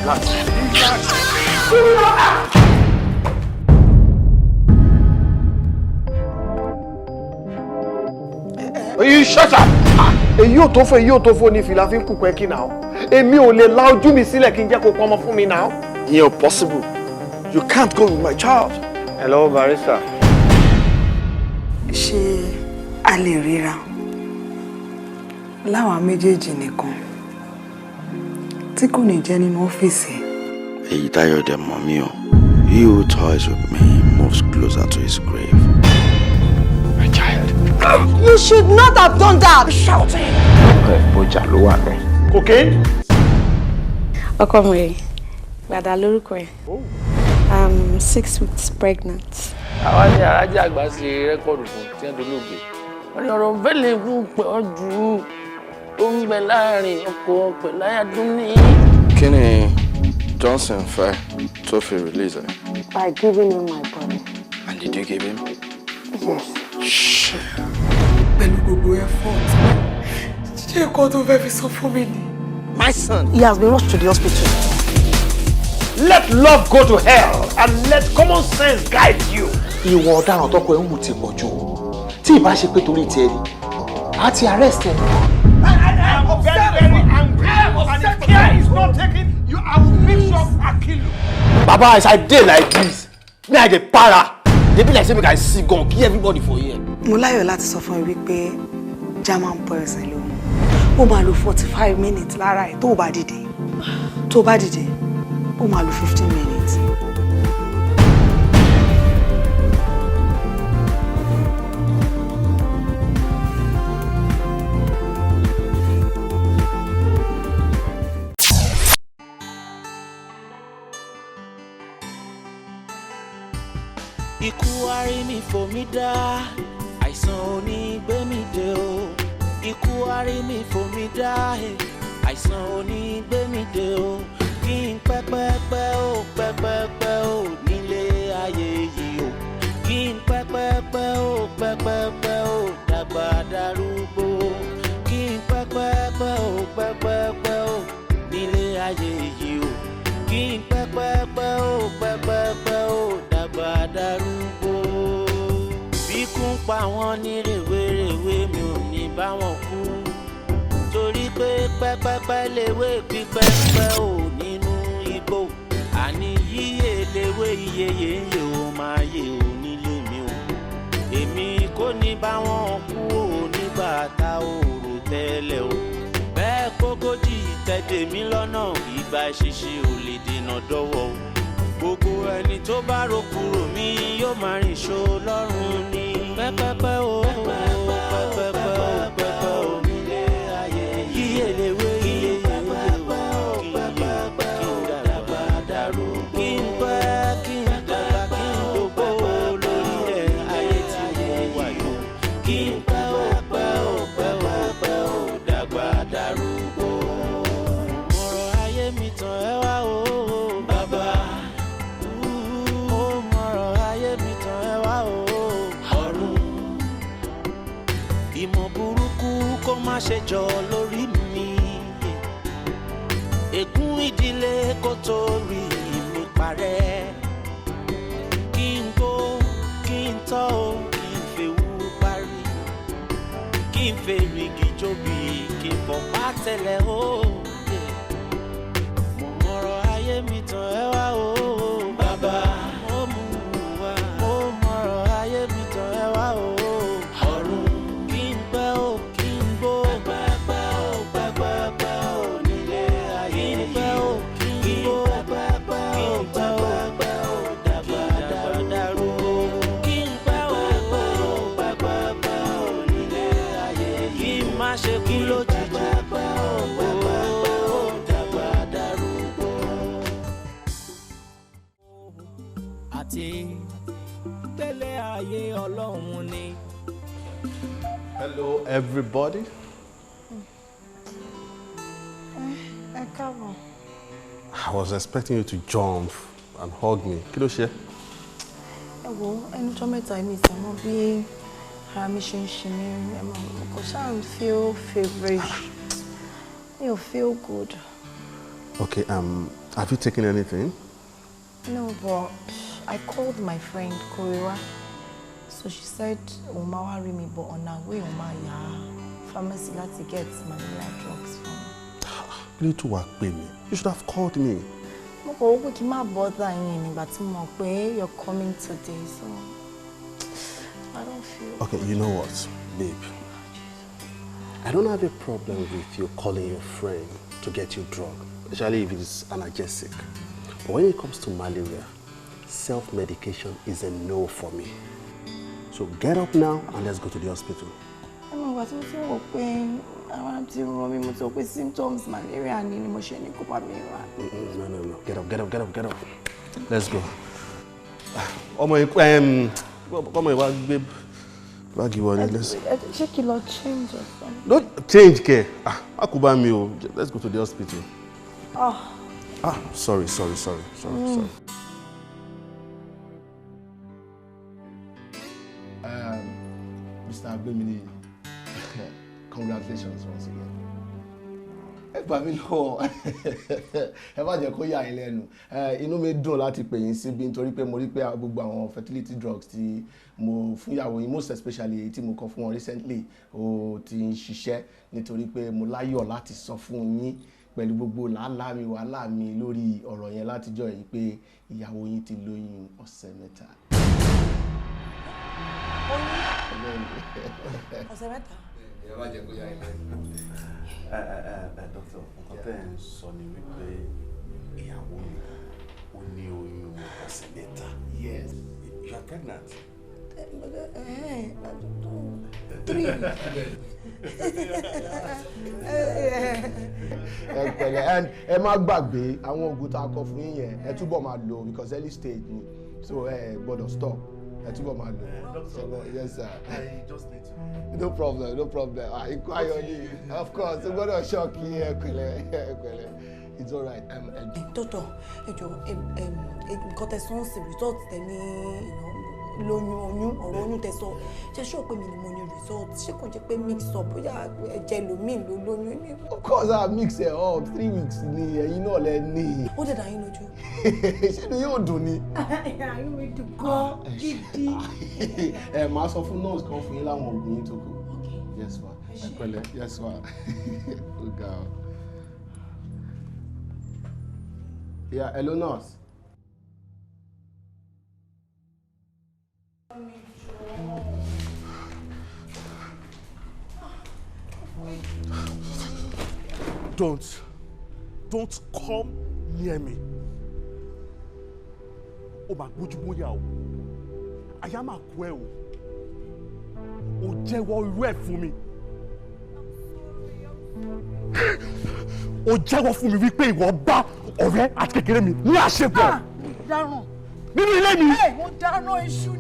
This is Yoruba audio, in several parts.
Relax. You shut up! Èyí ò tó fò ní fìlà fi ń kú pẹ́kí náà. Èmi ò lè la ojú mi sílẹ̀ kí n jẹ́ kó pọ́nmọ́ fún mi náà. Ìyẹn ò possible. You can't go with my child. Hello, barrister. Ṣé a lè ríra láwa méjèèjì nìkan tí kò ní jẹ́ nínú ọ́fíìsì? Èyí Táyọ̀ dẹ̀ mọ̀ mí o. He who toys with me moves closer to his grave. My child. You should not have done that. Shouting. Bójà ló wà bẹ́ẹ̀. Cocaine? Ọkọ mi, gbàdá lórúkọ ẹ̀. I'm 6 weeks pregnant. Àwa ni arájà àgbà ṣe rẹ́kọ̀dù fún tí wọ́n dolóògbé. Wọ́n ní ọ̀rọ̀ bẹ́lẹ̀ fún pé ọdún tó ń bẹ láàrin ọkọ pẹ̀lú ayádúnní. Kí ni Johnson fẹ́ tó fi release ẹ̀? By giving him my body. And did you give him? Yes. Shh. Pẹ̀lú gbogbo effort. Ṣé nǹkan tó fẹ́ fi sọ fún mi ni? My son. He has been rushed to the hospital. Let love go to hell and let common sense guide you. Ìwọ ọ̀daràn tọkọ ẹ̀ ń wù ti pọ̀ jù. Tí ìbá ṣe pé torí tiẹ̀ ni, a ti arrest ẹ̀. I am very angry. And if care is not taken, I will make sure I kill you. Baba, as I dey like this, me I dey para. Dey be like say make I see gun kill everybody for here. Mo láyọ̀ láti sọ fún ẹ wípé German poison ló mú. Ó máa lo 45 minutes lára ẹ̀ tó bá dìde. Tó bá dìde, ó máa lo 15 minutes. Ikú arí mi fò mí dá, àìsàn onígbémi dé o. Ikú arí mi fò mí dá, àìsàn onígbémi dé o. Kí n pẹ́pẹ́pẹ́ o, pẹ́pẹ́pẹ́ o, nílé ayé yìí o. Kí n pẹ́pẹ́pẹ́ o, pẹ́pẹ́pẹ́ o, dàgbà darúgbó. Kí n pẹ́pẹ́pẹ́ o, pẹ́pẹ́pẹ́ o, nílé ayé yìí o. Kí n pẹ́pẹ́pẹ́ o, pẹ́pẹ́pẹ́ o, dàgbà darúgbó. Bí kún pa wọ́n ní rèwerèwe mi ò ní bá wọn kú. Torí pé pẹ́pẹ́pẹ́ léwé pípẹ́pẹ́ ò nínú igbó. Àní yíyé léwé iyeye ń yè ó máa yè ó nílé mi o. Èmi kò ní bá wọn kú ò nígbà tá ò rò tẹ́lẹ̀ o. Bẹ́ẹ̀ kógójì tẹ̀dé mi lọ́nà ìgbà ṣíṣe ò lè dènà dọ́wọ́ o. Gbogbo ẹni tó bá ro kúrò mí yóò máa rìn ṣó lọ́rùn ni. Pẹ́pẹ́pẹ́ o, pẹ́pẹ́pẹ́ o, pẹ́pẹ́ o, nílé ayé yíyé léwé yíyé pẹ́pẹ́pẹ́ o, pẹ́pẹ́pẹ́ o, dàgbà darú. Kí n pẹ́ kí n dàgbà kí n gbogbo lórí ẹ̀ ayé tí mo wà yó. Kí n pẹ́ o, pẹ́ o, pẹ́pẹ́pẹ́ o, dàgbà darúgbó. Ọ̀rọ̀ ayé mi tàn ẹ́ wá o, bàbá. Ọ̀rọ̀ ayé mi tàn ẹ́ wá o, ọ̀run. Ìmọ̀ burúkú kó má ṣe jọ lórí mi. Ègún ìdílé kó tó rí mi parẹ́. Kí n gbó, kí n tọ́ o, kí n fèwú parí. Kí n fèrègì jóbi, kí n fọ̀pá tẹ̀lẹ̀ o. Ọ̀rọ̀ ayé mi tàn ẹ́ wá o, bàbá. Mo mú wá. Ọ̀rọ̀ ayé mi tàn ẹ́ wá o, ọ̀run. Kí n pẹ́ o, kí n gbó. Pẹ́pẹ́pẹ́ o, pẹ́pẹ́pẹ́ o, nílé ayé yìí. Kí n pẹ́ o, kí n gbó. Pẹ́pẹ́pẹ́ o, pẹ́pẹ́pẹ́ o, dàgbà darú. Kí n pẹ́ o, pẹ́pẹ́pẹ́ o, nílé ayé yìí. Kí n má ṣe kú lójijì. Pẹ́pẹ́pẹ́ o, pẹ́pẹ́pẹ́ o, dàgbà darúgbó. Àti tẹ́lẹ̀ ayé Ọlọ́run ni. Hello, everybody. Ẹ káàbọ̀. I was expecting you to jump and hug me. Kí ló ṣe? Ẹ wo ẹnujọ́ mẹ́ta mi ìtàmọ́ bí ara mi ṣe ń ṣe mí ẹ mọ̀ kò ṣáà ń feel feverish. Mi ò feel good. Okay, Have you taken anything? No, but I called my friend Korewa. So she said, Oma worry me, but on her way, Oma pharmacy to get malaria drugs for me. You to work with me. You should have called me. We can't bother you, but you're coming today, so I don't feel. Okay, you know what, babe? I don't have a problem with you calling your friend to get you drug, especially if it is analgesic. But when it comes to malaria, self-medication is a no for me. So get up now and let's go to the hospital. I'm going to pain. I'm symptoms malaria and emotion. No. Get up. Let's go. Come on, babe. Let's check your change or something. Don't change, care. Let's go to the hospital. Sorry. Mr. Aigbe, congratulations once again. Ibrahim Chatta, ẹ bá jẹ́ kó yà yín lẹ́nu. Inú mi dùn láti pè yín síbí nítorí pé mo rí pé gbogbo àwọn fertility drugs tí mo fún ìyàwó yín, most especially èyí tí mo kọ fún wọn recently, ó ti ń ṣiṣẹ́ nítorí pé mo láyọ̀ láti sọ fún yín pẹ̀lú gbogbo làálàá mi wàhálà mi lórí ọ̀rọ̀ yẹn látijọ́ yìí pé ìyàwó yín ti lóyún ọ̀sẹ̀ 3. Ọ̀sẹ̀ 3? Ẹ bá jẹ́ kó yà yín lẹ́nu. Doctor, nǹkan tẹ́ ń sọ ni wípé ìyàwó mi ó ní oyún ọ̀sẹ̀ 3. Yes. You are pregnant. 3. And ẹ má gbàgbé àwọn oògùn tá a kọ fún yín yẹn ẹ túbọ̀ máa lò because early stage ni so ẹ gbọ́dọ̀ stop ẹ túbọ̀ máa lò. Yes sir. I just need to. No problem. Ikú ayọ̀ ni of course o gbọ́dọ̀ shock yín ẹ pẹ̀lẹ́. It's all right. Doctor, nǹkan tẹ̀sán sí result tẹ̀ ní lóyún ọ̀rọ̀ oyún tẹ̀sán ṣe ṣọ́ pé mi ni mo ní result ṣé kò jẹ́ pé mix up bóyá ẹ̀jẹ̀ lómi ló lóyún mi. Of course I mix it up 3 weeks ni ẹ̀yin náà lẹ ní. Ó dẹ̀ dá yín lójú. Ṣé ni yóò dùn ni. Ayé mi dùn gan gidi. Màá sọ fún nurse kan fún yín láwọn oògùn yín tó kù. Yes ma. Ẹ pẹ̀lẹ́. Yes ma. Ó ga ọ. Yeah, hello nurse. Don't come near me. O ma gbójú bóyá o. Àyà máa kú ẹ o. O jẹ́wọ́ irú ẹ̀ fún mi. O jẹ́wọ́ fún mi wípé ìwọ bá ọ̀rẹ́ àti kékeré mi ní àṣepọ̀. Dáràn. Nínú ilé mi. Mo dáràn èṣù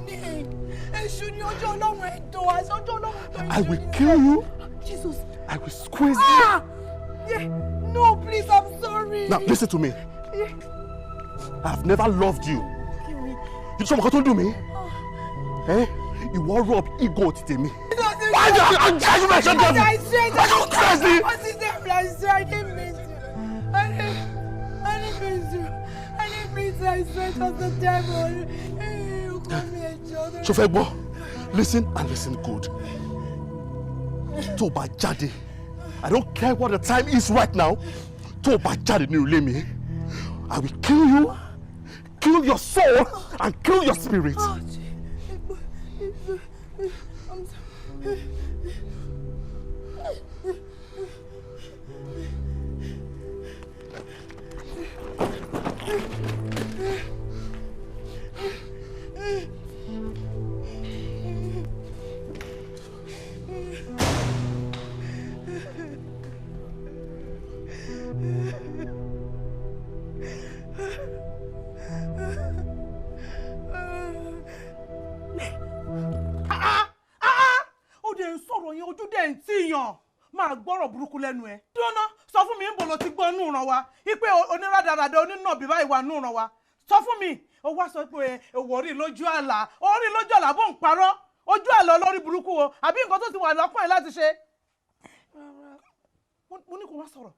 ní ọjọ́ Ọlọ́run ẹ̀dọ́ àti ọjọ́ Ọlọ́run tó ń ṣe. I will kill you. Jesus. I will squeeze you. Yeah. No, please, I'm sorry. Now listen to me. Yeah. I've never loved you. Kill me. You sọ ma kan tó dùn mí? Ìwọ rub ego ti tèmi. Why do you mention them? I swear. Are you crazy? What's his name? I swear I didn't mean to. I didn't mean to. I swear it was the devil. You call me a joke. Ṣó fẹ́ gbọ́? Listen and listen good. Tó bá jáde, I don't care what the time is right now. Tó bá jáde ní ilé mi, I will kill you, kill your soul, and kill your spirit. I'm sorry. Ó dẹ̀ ń sọ̀rọ̀ yẹn ojú dẹ̀ ń tíyàn máa gbọ́rọ̀ burúkú lẹ́nu ẹ̀. Dúró sọ fún mi ń bò ló ti gbọ́ nù ràn wá ipe onírádàràdà onínàbí báyìí wà nù ràn wá. Sọ fún mi ó wá sọ pé òwò rí lójú àlá orí lójú àlá bó ń parọ́ ojú àlá olórí burúkú o àbí nǹkan tó ti wà lọ́kàn ẹ̀ láti ṣe. Mo ní kó wá sọ̀rọ̀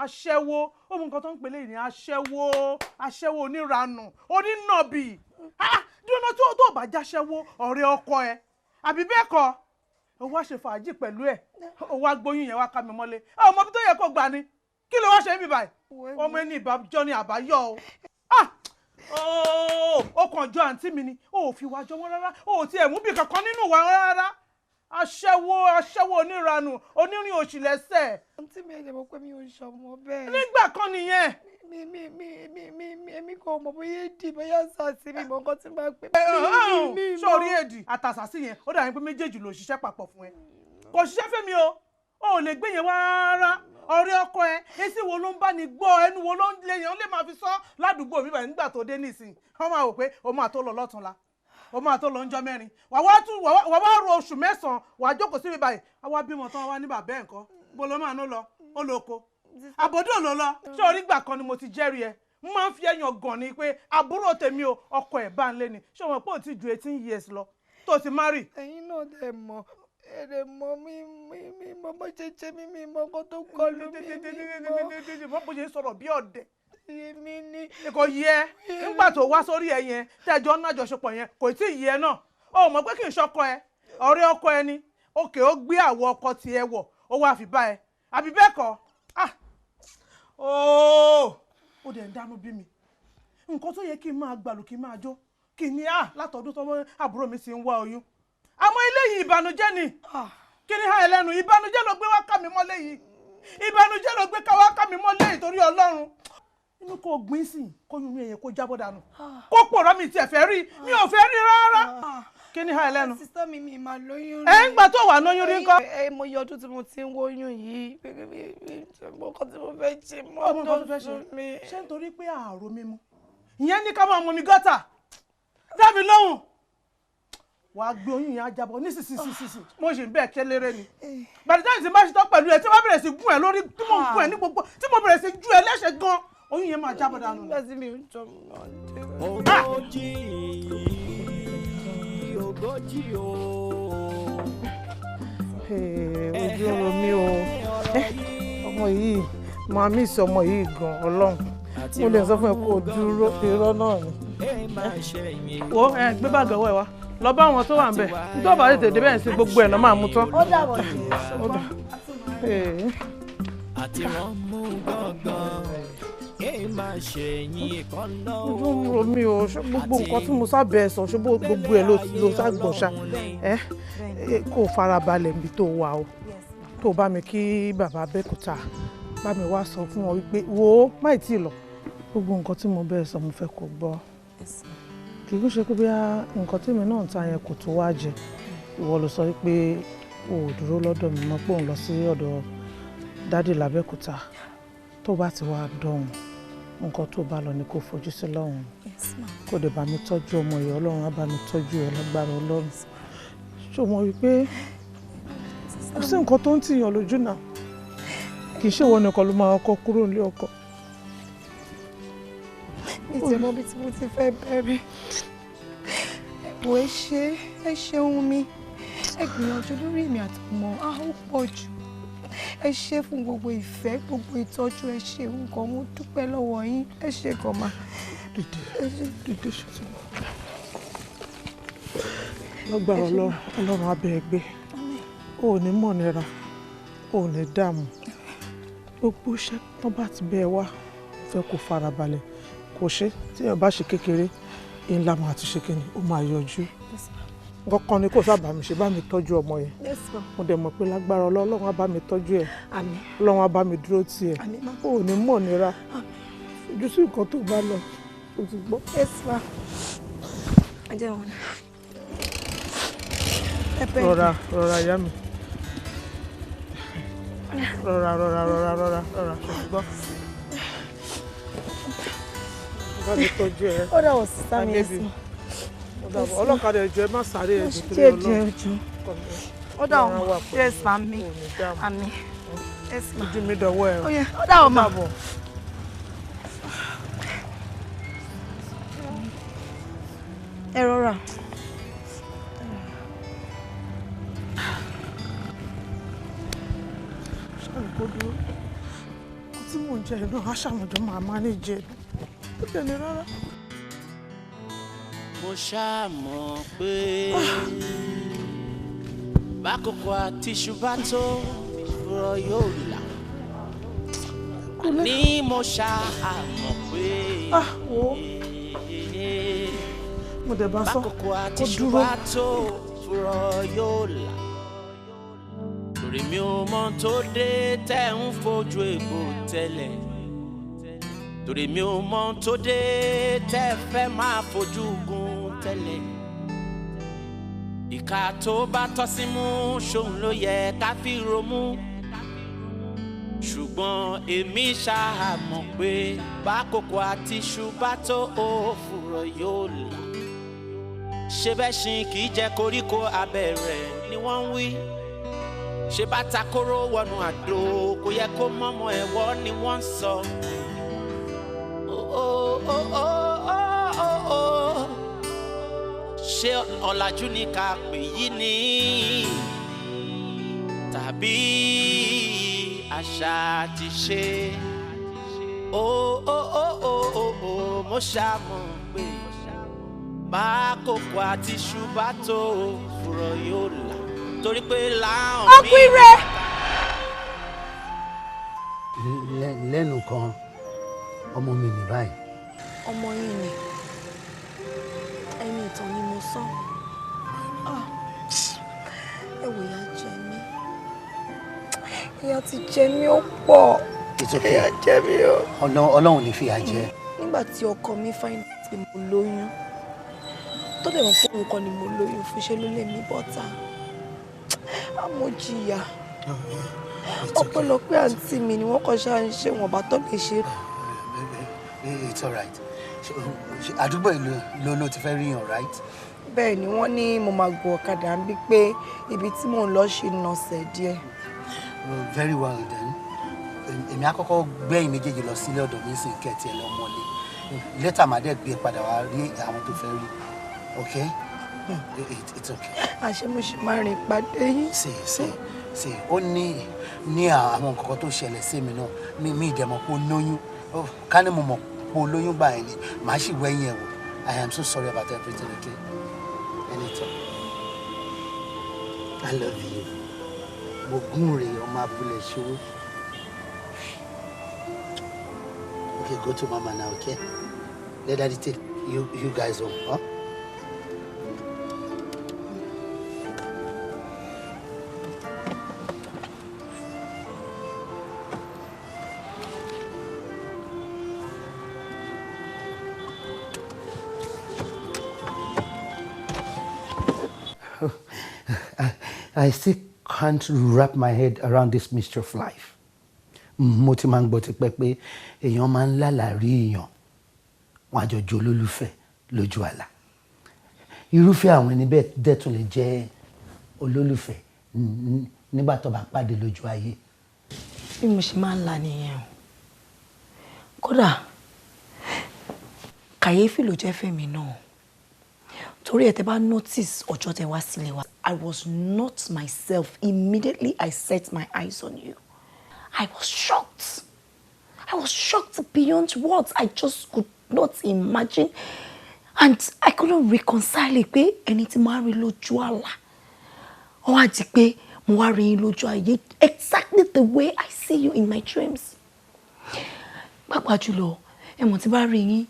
aṣẹ́wó ó mú nǹkan tó ń pè léyìn ní aṣẹ́wó oníranù onínàbì dúró tó bá jáṣẹ́wó ọ̀rẹ́ ọkọ ẹ àbí bẹ́ẹ̀ kọ́ ó wá ṣe fàájì pẹ̀lú ẹ̀ ó wá gbóyún yẹn wá ká mi mọ́lé ọmọ bí tó yẹ kó gbà ni kí ló wá ṣe mí báyìí ọmọ ẹni ìbájọ́ ni àbáyọ o ó kàn jọ àǹtí mi ni ó fi wá jọ wọ́n rárá ó tiẹ̀ mú bí kankan nínú wa rárá aṣẹ́wó oníranù onírìn òṣì lẹ́sẹ̀. àǹtí mi ẹ̀jẹ̀ mọ̀ pé mi ò ṣọmọ bẹ́ẹ̀. nígbà kan nìyẹn. èmi kò mọ̀ bóyá èdè bóyá sàṣì mi mọ̀ nǹkan tí máa pè mí. sórí èdè àtàṣàṣì yẹn ó dàbí pé méjèèjì ló ṣiṣẹ́ papọ̀ fún ẹ kò ṣiṣẹ́ fẹ́mi o ò lè gbé yẹn wá rárá ọ̀rẹ́ ọkọ ẹ èsì wo ló ń bá ní gbọ́ ẹnu wo ló ń lè yàn ó lè máa fi sọ ládùúgbò mi báyìí nígbà tó dé nísìnyí wọ́n máa wò pé ó máa tó lọ lọ́túnla ó máa tó lọ ńjọ́ mẹ́rin wà wá ro oṣù mẹ́sàn-án wà á jókòó síbi báyìí àwa bímọ tán wá ní bàbá ẹ̀ nǹkan bó ló máa ń lọ ó lọ oko àbòdò ló lọ ṣé orí gbà kan ni mo ti jẹ́rìí ẹ mo máa ń fi ẹyàn gàn ni pé àbúrò tèmi o ọkọ ẹ̀ bá ń lé ni ṣé wọn pé ò ti ju 18 years lọ tó ti marry. ẹ̀yin náà dẹ̀ mọ̀ èrè mọ mi mọ bó ṣe ṣe mi mọ kó tó kọlu mi mọ bó ṣe sọ̀rọ̀ bí ọ̀dẹ̀. èmi ni. kò yẹ nígbà tó wá sórí ẹ yẹn tẹjọ ń nájọṣepọ̀ yẹn kò tí ì yẹ náà ó mọ̀ pé kì í ṣọkọ ẹ ọ̀rẹ́ ọkọ ẹ ni òkè ó gbé àwọ̀ ọkọ tiẹ̀ wọ̀ ó wá fi bá ẹ àbí bẹ́ẹ̀ kọ́ ó dẹ̀ ń dánú bí mi nǹkan tó yẹ kí n máa gbàlù kí n máa jó kí ni látọdún tó àbúrò mi sì ń wá oyún àmọ́ eléyìí ìbànújẹ́ ni kí ni ha ẹlẹ́nu ìbànújẹ́ ló gbé wá ká mi mọ́lé yìí ìbànújẹ́ ló gbé wá ká mi mọ́lé yìí torí Ọlọ́run inú kò gbín sí kóyún mi ẹ̀yẹ kó jábọ́ dànù kó pòrọ́ mi tiẹ̀ fẹ́ rí mi ò fẹ́ rí rárá kí ni ha ẹlẹ́nu. sísá mi máa lóyún rí. ń gbà tó wà lóyún rí ńkọ́. mo yọ ọdún tí mo ti ń wóyún yìí ọkọ tí mo fẹ́ ṣe mọ́ tó sún mi. ṣé nítorí pé ààrò mímu ìyẹn ní ká máa mọ mi gọ́tà dábì lóhùn wàá gbé oyún yẹn á jábọ́ nísinsìnyí mo ṣì ń bẹ́ẹ̀ kéléré ni gbàdúrà tí n bá ṣe tán pẹ̀lú ẹ tí wọ́n bẹ̀rẹ̀ sí gún ẹ lórí tí mo gún ẹ ní gbogbo tí mo bẹ̀rẹ̀ sí ju ẹ lẹ́sẹ̀ gan oyún yẹn máa jábọ́ dànù. Ogoji o. ojú ọ̀rọ̀ mi o ọmọ yìí máa mí sí ọmọ yìí gan Ọlọ́run mo lè sọ fún ẹ kó o dúró irọ́ náà ni. wo gbé bàgà ọwọ́ ẹ wá lọ bá àwọn tó wà ń bẹ̀ nítorí ọba tètè débẹ̀ ń ṣe gbogbo ẹ̀ náà máa mú tán. ó dàbọ̀ àti wọn mú gbọ̀ngàn ojú ń ro mi o ṣé gbogbo nǹkan tí mo sábẹ́ sọ ṣé gbogbo ẹ̀ ló ságbọ̀ṣà kó o farabalẹ̀ níbi tó wà o tó bá mi kí bàbá Abẹ́òkúta bá mi wá sọ fún wọn wípé wo má tí ì lọ gbogbo nǹkan tí mo bẹ́ẹ̀ sọ mo fẹ́ kó gbọ́ kì í ṣe pé bí nǹkan tí mi náà ń ta yẹn kò tó wá jẹ ìwọ ló sọ wípé o ò dúró lọ́dọ̀ mi mọ́ pé òun lọ sí ọ̀dọ̀ dádì l'Abẹ́òkúta tó bá ti wá dọ̀hún nǹkan tó bá lọ ni kò fojú sí lọ́hùn kó dẹ̀ bá mi tọ́jú ọmọ yìí Ọlọ́run á bá mi tọ́jú ẹ lágbára Ọlọ́run ṣó mọ̀ wípé kò sí nǹkan tó ń tìyàn lójú náà kì í ṣe ìwọ nìkan ló máa ọkọ kúrò nílé ọkọ. ìtẹ̀mọ́ bí tí mo ti fẹ́ bẹ̀rẹ̀ ẹ̀wọ̀ ẹ ṣeun mi ẹ gbìyànjú lórí èmi àtọmọ ó pọ̀ jù ẹ ṣe fún gbogbo ìfẹ́ gbogbo ìtọ́jú ẹ ṣe nǹkan mo dúpẹ́ lọ́wọ́ yín ẹ ṣe gan ma. dìde ṣètò lọ́gbàrá Ọlọ́run abẹ́ ẹgbẹ́ ò ní mọ̀ nira ò ní dààmú gbogbo iṣẹ́ tán bá ti bẹ́ẹ̀ wá fẹ́ kó farabalẹ̀ kò ṣe tí èèyàn bá ṣe kékeré ńlá máa ti ṣe kíni ó máa yọjú kankan ni kò sábà mi ṣe bá mi tọ́jú ọmọ yẹn mo dẹ̀ mọ̀ pé lágbára Ọlọ́run á bá mi tọ́jú ẹ̀ Ọlọ́run á bá mi dúró tì ẹ̀ ò ní mọ̀ nira ojú sí nǹkan tó bá lọ o ti gbọ́. rọra yá mi rọra ṣùgbọ́n bá mi tọ́jú ẹ̀ ó dà wọ̀ sí sámi ẹ̀sìn ọlọ́kadà ẹ̀jọ̀ ẹ má sáré ẹ̀jọ̀ torí Ọlọ́run ó dà wọ̀ yes mami àmì yes ma ojú mi dọ̀wọ́ ẹ̀ ó dà wọ̀ ma ẹ rọra. kó dúró tí mò ń jẹ náà á ṣàmọ̀jọ́ máa manage ó jẹ́ ní rárá. mo ṣàmọ̀ pé bákòókò àti ṣùgbọ́n tó rọ yóò là ní mo ṣàmọ̀ pé mo dẹ̀ bá sọ bákòókò àti kó dúró. ṣùgbọ́n tó rọ yóò là torí mi ò mọ tó dé tẹ́ ń fojú egbò tẹ́lẹ̀ torí mi ò mọ tó dé tẹ́ fẹ́ máa fojú gun tẹ́lẹ̀ ìka tó bá tọ́ sí mú ṣòun ló yẹ ká fi romú ṣùgbọ́n èmi ṣàmọ̀ pé bákòókò àti ṣùgbọ́n tó òfurọ̀ yóò là ṣe bẹ́ẹ̀ ṣin kì í jẹ́ koríko abẹ́rẹ́ ni wọ́n ń wí ṣe bá takoro wọnú àdó kò yẹ kó mọ́mọ́ ẹ̀wọ́ ni wọ́n ń sọ. Ṣé ọ̀làjú ni ká pè yí ni tàbí àṣà ti ṣe mo ṣàmọ̀ pé bákòókò àti ṣùgbọ́n tó fúrọ̀ yóò là torí pé láwọn mi. ọkùnrin rẹ. lẹ́nu kan ọmọ mi ní báyìí. ọmọ yìí ni ẹni ìtàn ni mo sọ ẹ wò ìyà jẹ mí ìyà ti jẹ mí ó pọ̀. ìyà jẹ mí o. ọlọ́run ní fìyà jẹ. nígbà tí ọkọ mi find out pé mo lóyún tó dẹ̀ mọ̀ fún òun kan ni mo lóyún fún ṣe ló lé mi bọ́ta àmọ́ jìyà ọpẹ́lọpẹ́ àǹtí mi ni wọ́n kàn ṣáà ń ṣe wọ́n bá tọ́ lè ṣe. It's all right. àdúgbò ìlú ló ti fẹ́ rí yàn right. bẹ́ẹ̀ ni wọ́n ní mo máa gun ọ̀kadà ń bí pé ibi tí mò ń lọ ṣe nọ̀sẹ̀ díẹ̀. Very well then èmi àkọ́kọ́ gbẹ̀yìn méjèèjì lọ sílé ọ̀dọ̀ mi sì kẹ́ẹ̀tì ẹ̀ lọ́mọlé lẹ́tà máa dẹ̀ gbé padà wá rí àwọn tó fẹ́ rí okay. It's okay. àṣé mo ṣe máa rìn pàdé yín. sí ó ní àwọn nǹkan tó ṣẹlẹ̀ sí mi náà mi ìdẹ̀mọ̀ pé ó lóyún ká ní mo mọ̀ pé ó lóyún báyìí ni màá sì wẹ́yìn ẹ̀ wò. I am so sorry about everything, okay? Anytime. I love you. Mo gún rè ọmọ abúlé ṣòwò. Okay, go to mama now, okay? Let daddy take you guys home, huh? I still can't wrap my head around this mystery of life. Mo ti máa ń gbọ́ tipẹ́ pé èèyàn máa ń lálàrí èèyàn wọn àjọjọ olólùfẹ́ lójú àlá. Irúfẹ́ àwọn ẹni bẹ́ẹ̀ dẹ̀ tún lè jẹ́ olólùfẹ́ nígbà tó bá pàdé lójú ayé. bí mo ṣe máa ń la nìyẹn o kódà kàyéfì ló jẹ́ fẹ́mi náà torí ẹ̀ tẹ́ bá notice ọjọ́ tẹ́ wá sílé wa I was not myself immediately I set my eyes on you. I was shocked. I was shocked beyond words. I just could not imagine. And I couldn't reconcile it pé ẹni tí mo rí lójú àlá. Ó wá di pé mo wá rí yín lójú ayé exactly the way I see you in my dreams. Pàápàá jùlọ, ẹ mọ̀ tí bá rí yín,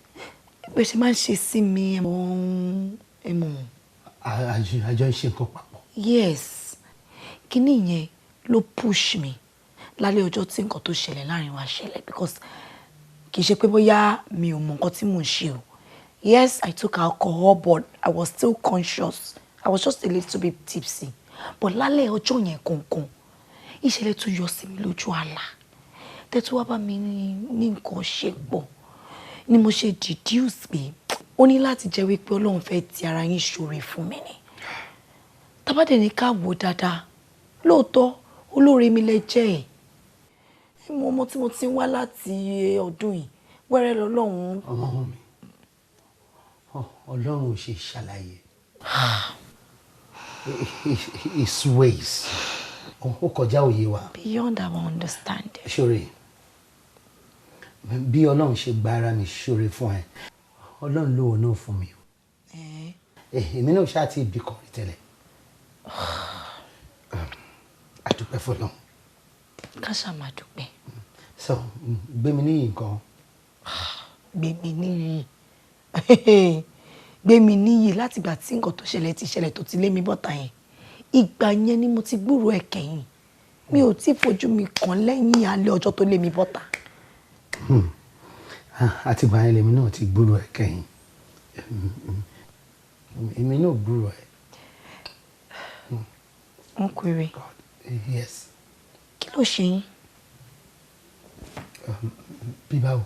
bẹ́ ṣe máa ń ṣe sí mi, ẹ mọ̀. Àjọ ń ṣe nǹkan papọ̀. Yes. Kíní yẹn ló push me. Lálẹ́ ọjọ́ tí nǹkan tó ṣẹlẹ̀ láàrin wa ṣẹlẹ̀ because kì í ṣe pé bóyá mi ò mọ nǹkan tí mò ń ṣe o. Yes, I took alcohol but I was still conscious. I was just a little bit tipsy. But lálẹ́ ọjọ́ yẹn gangan, ìṣẹ̀lẹ̀ tún yọ sí mi lójú àlá. Tẹ́tú wá bá mi ní nǹkan ṣe pọ̀. Ni mo ṣe deduce pé ó ní láti jẹ́ wípé Ọlọ́run fẹ́ ti ara yín ṣoore fún mi ni. Tá bá dẹ̀ ní ká wò dáadáa, lóòótọ́ olóore mi lẹ jẹ́ ẹ̀. Mo ọmọ tí mo ti ń wá láti ọdún yìí wẹ́rẹ́ lọ́lọ́run. ọmọ mi Ọlọ́run ò ṣe ṣàlàyé his ways ó kọjá òye wa. Beyond our understanding. Sorry, bí Ọlọ́run ṣe gba ara mi ṣoore fún ẹ Ọlọ́run ló wọ̀ náà fún mi o èmi náà ṣáà ti ibi kan rí tẹ́lẹ̀ àdúpẹ́ fọlọ́run. ká ṣáà máa dúpẹ́. so Gbémi níyì nǹkan. Gbémi níyì Gbémi níyì láti ìgbà tí nǹkan tó ṣẹlẹ̀ tó ti lé mi bọ́ta yẹn ìgbà yẹn ni mo ti gbúròó ẹ̀ kẹ́yìn mi ò tí fojú mi kàn lẹ́yìn alẹ́ ọjọ́ tó lé mi bọ́ta. àtìgbà yẹn lèmi náà ti gbúròó ẹ̀ kẹ́yìn èmi náà gbúròó ẹ̀. Ọkùnrin. Yes. Kí ló ṣe yín? Bí báwo?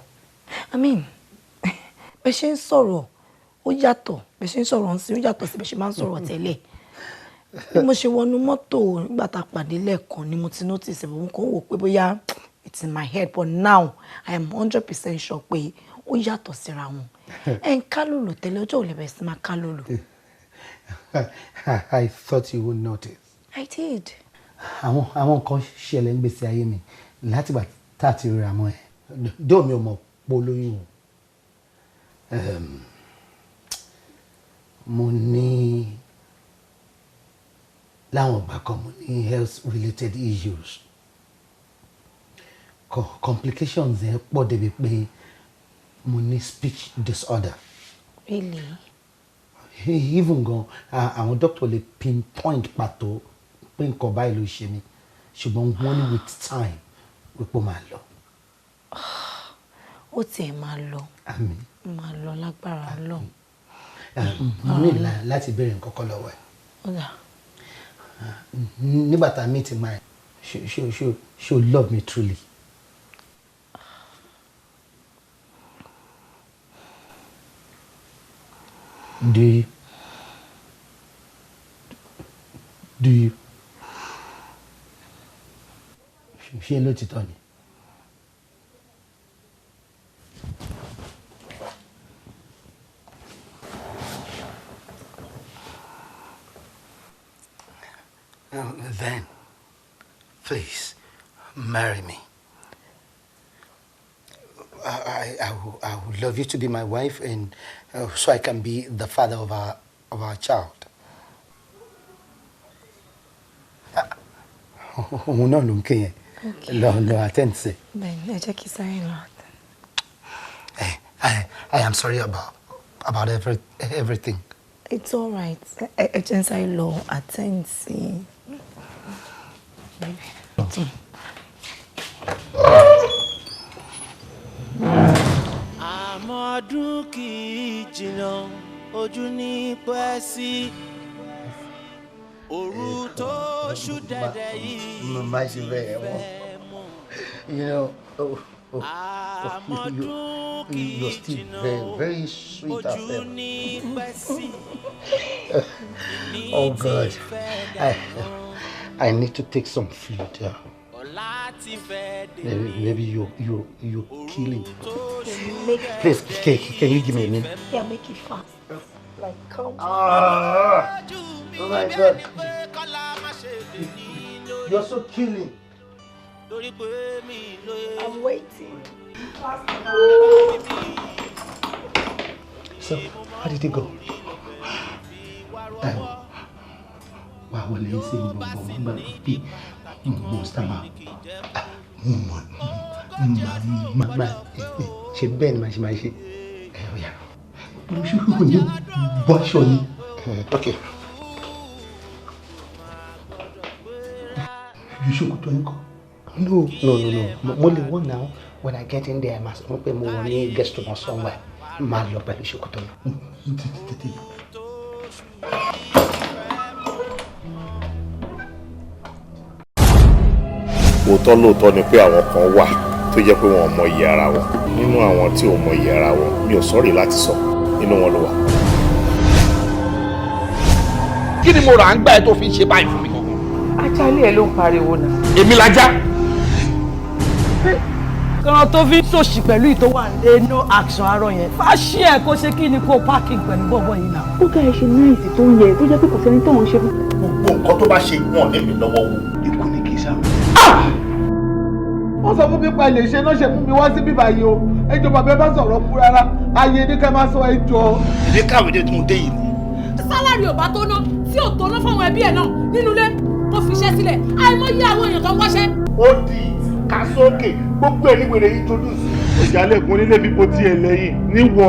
I mean, bẹ́ ṣe ń sọ̀rọ̀ ó yàtọ̀ bẹ́ ṣe ń sọ̀rọ̀ ǹsìn ó yàtọ̀ sí bẹ́ ṣe máa ń sọ̀rọ̀ tẹ́lẹ̀. Bí mo ṣe wọnú mọ́tò nígbà tá a pàdé lẹ́ẹ̀kan ni mo ti notice mo kàn wò pé bóyá it's in my head but now I am 100% sure pé ó yàtọ̀ síra wọn. Ẹ ń ká lòlò tẹ́lẹ̀ ọjọ́ ò lè bẹ̀rẹ̀ sí máa ká lòlò. I thought you would notice. I did. Àwọn kan ṣẹlẹ̀ ń gbèsè ayé mi látìgbà tá a ti rí àmọ́ ẹ̀ dóò mi ò mọ̀ polóyún o. Mo ní láwọn ìgbà kan mo ní health related issues complications yẹn pọ̀ débi pé mo ní speech disorder. Really? Even gan àwọn doctor lè pinpoint pàtó pé nǹkan báyìí ló ṣe mí ṣùgbọ́n wọ́n ní with time wípé ó máa lọ. Ó tiẹ̀ máa lọ. Àmín. Máa lọ lágbára Ọlọ́run. Mo ní láti béèrè nǹkan kan lọ́wọ́ ẹ̀. Ó dà. Nígbà tá a meet my she love me truly. Do you? Ṣé lótìtọ́ ni? Then, please, marry me. I would love you to be my wife, and so I can be the father of our child. Òun náà ló ń ké yẹn. Lọ attend sí. Bẹ́ẹ̀ni, ẹ jẹ́ kí sáré lọ. I am sorry about everything. It's all right. Ẹ jẹ́ n sáré lọ attend sí. Àmọ́dún kì í jìnnà ojú ní pẹ́ sí òru tó ṣú dẹ̀dẹ̀ yìí fẹ́ mú. You know, you're still very, very sweet as ever. Oh God, I need to take some food. Yeah. Maybe you're killing. Please, can you give me a minute? Yeah, make it fast. Like come. Oh my God, you're so killing. I'm waiting. So, how did it go? Wow, well, you see, ṣe bẹ́ẹ̀ ni màá ṣe máa ṣe ẹ̀yà olùṣègùn ní bọ́ṣọ ni. Okay. Olùṣègùn tó ń kọ́. No. Mo lè wọ́n now when I get in there màá sọ pé mo wọ́n ní guest room somewhere máa lọ pẹ̀lú ṣòkòtò náà. Lóòótọ́ ni pé àwọn kan wà tó jẹ́ pé wọn ò mọ iye ara wọn. Nínú àwọn tí ò mọ iye ara wọn mi ò sọ́rí láti sọ nínú wọn ló wà. Kí ni mo rà ń gbà ẹ́ tó fi ń ṣe báyìí fún mi gangan? Ajá ilé ẹ ló ń pariwo náà. Èmi lajá. Kan tó fi ń tòṣì pẹ̀lú ìtọ́wà lé no action arọ yẹn. Fáṣí ẹ̀ kó ṣe kí ni kó parking pẹ̀lú bọ́bọ́ yìí náà. Ó ká ẹ ṣe náìsì tó ń yẹ tó jẹ́ pé kò sẹ́ni tó ń ṣe fún. Gbogbo nǹkan tó bá ṣe wọ́n lé mi lọ́wọ́ wò. Ikú ni kì í sá. wọ́n sọ fún mi pa ilé iṣẹ́ náà ṣe fún mi wá sí bíbá yìí o ẹjọ́ bàbá ẹ bá sọ̀rọ̀ kú rárá ayé ní ká máa sọ ẹjọ́. èdè káwé dé tí mo dé yìí ni. sálárì ò bá tó ná tí ò tó ná fáwọn ẹbí ẹ̀ náà nínú ilé kó fi iṣẹ́ sílẹ̀ àìmọye àwọn èèyàn tó ń wáṣẹ́. ó di kásókè gbogbo ẹ̀ níwèrè yìí tó dùn sí. ìjàlẹ̀kùn onílé bíbo tí ẹ lẹ́yìn níwọ.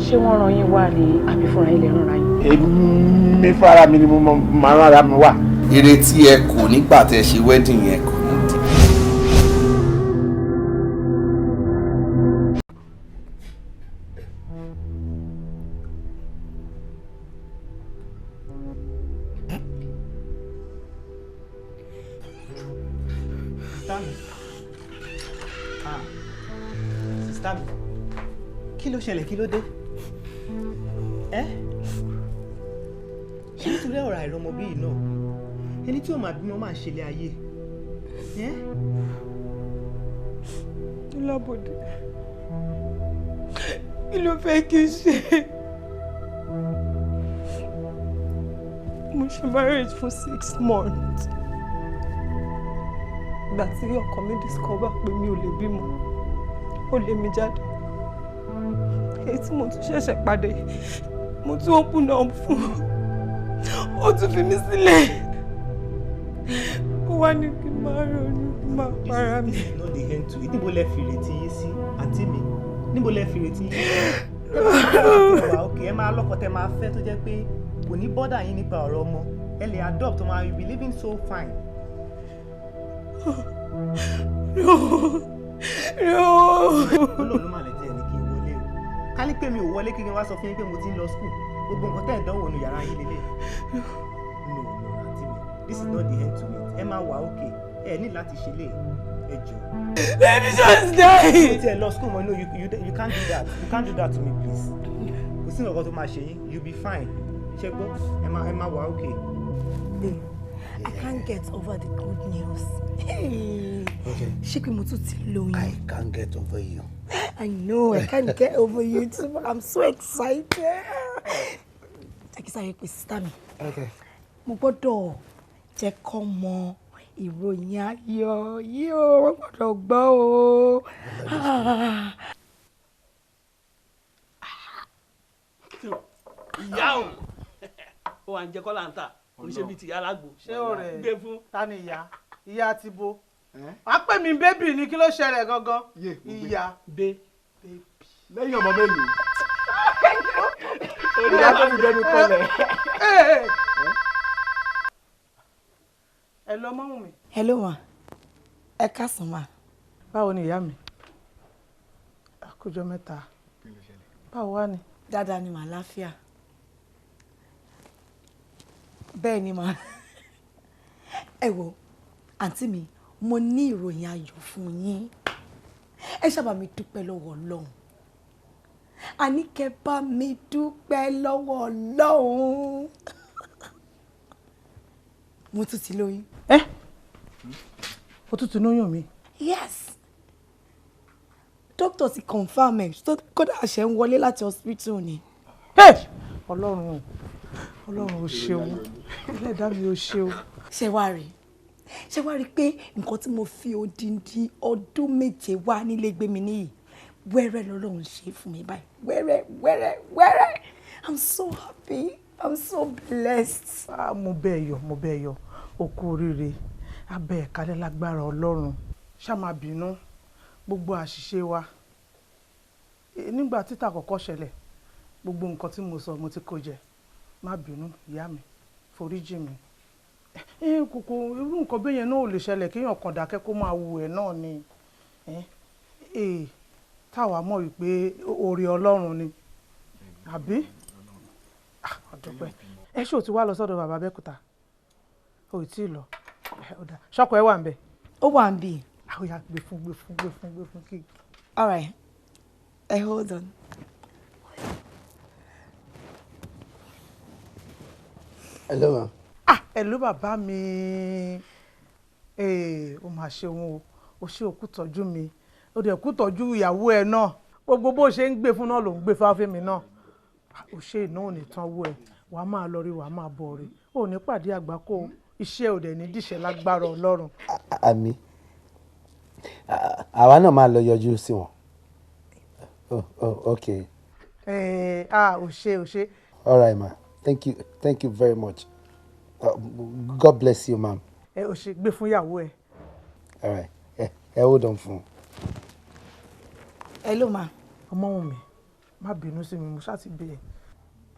ṣé wọ́n rán yín wá ní àbí fúnra ilẹ̀ rán ra yín. èmi fara mi ni mo máa rárá mi wà. ìrètí ẹ kò nígbà tẹ ṣe wedding yẹn kò ní dì. Kí ló ṣẹlẹ̀ kí ló dé? Ṣé nítorí ọ̀rọ̀ àìrọ́mọ bí yìí náà ẹni tí ó máa bímọ máa ṣe ilé ayé? Lábọ̀dé kí ló fẹ́ kí n ṣe? Mo ṣe marriage fún 6 months. Ìgbà tí ọkọ mi discover pé mi ò lè bímọ ó lé mi jáde. Èyí tí mo tún ṣẹ̀ṣẹ̀ pàdé mo tún open up fún ó tún fi mí sílẹ̀. Ó wá ní kí n máa ronú kí n máa para mi. This is not the end to it. Níbo lẹ fi ìrètí yín sí àǹtí mi? Níbo lẹ fi ìrètí yín sí? Ok, ẹ máa lọ́kọ tẹ máa fẹ́ tó jẹ́ pé kò ní bọ́dà yín nípa ọ̀rọ̀ ọmọ. Ẹ lè adopt ọmọ, you be living so fine. Ọlọ́run ló máa lè tẹ́ ẹni kí n wọlé o. Ká ní pé mi ò wọlé kí n wá sọ fún yín pé mo ti ń lọ school. Gbogbo nǹkan tẹ́ ẹ̀ dánwò nu yàrá yín lélẹ̀. No, àǹtí mi, this is not the end to it. Ẹ máa wà okay. Ẹ ní láti ṣe lé ẹ jọ. Let me just die. Mo ti ẹ̀ lọ school mọ́, no, you can't do that. You can't do that to me, please. Kò sí nǹkan tó máa ṣe yín, you'll be fine. Ṣé gbọ́? Ẹ máa wà okay. Babe, I can't get over the good news. Ṣé pé mo tún ti lóyún? I can't get over you. I know, I can't get over you too, but I'm so excited. Akísáyé pé sísá mi. Mo gbọ́dọ̀ jẹ́ kó mọ ìròyìn ayọ̀ yìí o, wọ́n gbọ́dọ̀ gbọ́ o. Ìyá o, ó wà ń jẹ́ kọ́lá ń tà, kò ṣe bí ti ìyá alágbó. Ṣé ọ̀rẹ́ gbé fún. Ta ni ìyá? Ìyá ti bo. Wàá pè mí bébì ni kí ló ṣẹlẹ̀ gangan? Ìyá. lẹ́yìn ọmọ mélòó. ìyá tó fi dẹnu kọlẹ̀. Hello mọ́mú mi. Hello ma, ẹ káàsán ma. Báwo ni ìyá mi? Àkójọ mẹ́ta. Báwo wá ni? Dáadáa ni màá láfíà. Bẹ́ẹ̀ ni màá. Ẹ wo, àǹtí mi, mo ní ìròyìn ayọ̀ fún yín. Ẹ ṣábà mi dúpẹ́ lọ́wọ́ Ọlọ́run. Àní kẹ́ bá mi dúpẹ́ lọ́wọ́ Ọlọ́run. Mo tún ti lóyún. O tún ti lóyún mi? Yes. Doctor ti confirm ẹ̀ tó kódà àṣẹ ń wọlé láti hospital ni. Ọlọ́run ò ṣeun. Ẹlẹ́dàá mi ò ṣeun. Ṣé wá rí pé nǹkan tí mo fi odindi ọdún méje wá nílé gbé mi níyì wẹ́rẹ́ lọ́lọ́run ṣe fún mi báyìí. Wẹ́rẹ́. I'm so happy. I'm so blessed. Mo bẹ̀ yọ̀. O kú oríire. Abẹ́ ẹ̀kálẹ̀ lágbára Ọlọ́run. Ṣá má bínú gbogbo àṣìṣe wa. Nígbà títà àkọ́kọ́ ṣẹlẹ̀, gbogbo nǹkan tí mo sọ mo ti kó jẹ. Má bínú ìyá mi, foríjì mi. Kòkò irú nǹkan bẹ́ẹ̀ yẹn náà ò lè ṣẹlẹ̀ kéèyàn kan dákẹ́ kó máa wù ẹ́ náà ni. Táwa mọ̀ wípé oore Ọlọ́run ni. Àbí? Àdúpẹ́. Ṣé o ti wá lọ sọ́dọ̀ bàbá Bẹ́kúta? O ì tí ì lọ. Ṣọ́kọ ẹ wà ń bẹ̀? Ó wà ń bì. Ó yá gbé fún kí. All right. Hold on. Hello ma. Hello bàbá mi. Ó máa ṣe òun o. O ṣe òkú tọ́jú mi. O dẹ̀ kú tọ́jú ìyàwó ẹ náà. Gbogbo bó ṣe ń gbé fún náà ló ń gbé fáfẹ́ mi náà. O ṣe iná ò ní tán wọ ẹ. Wàá máa lọ rí wàá máa bọ̀ rí. O ní pàdé àgbákò. Iṣẹ́ ò dẹ̀ ní díṣẹ́ lágbára Ọlọ́run. Àmín. àwa náà máa lọ yọjú sí wọn. Okay. Ò ṣe. All right, ma. Thank you very much. God bless you, ma'am. Ò ṣe gbé fún ìyàwó ẹ. All right. Hold on fún. Hello, ma. Ọmọ wọn mi, má bínú sí mi, mo ṣáà ti bẹ̀ ẹ́.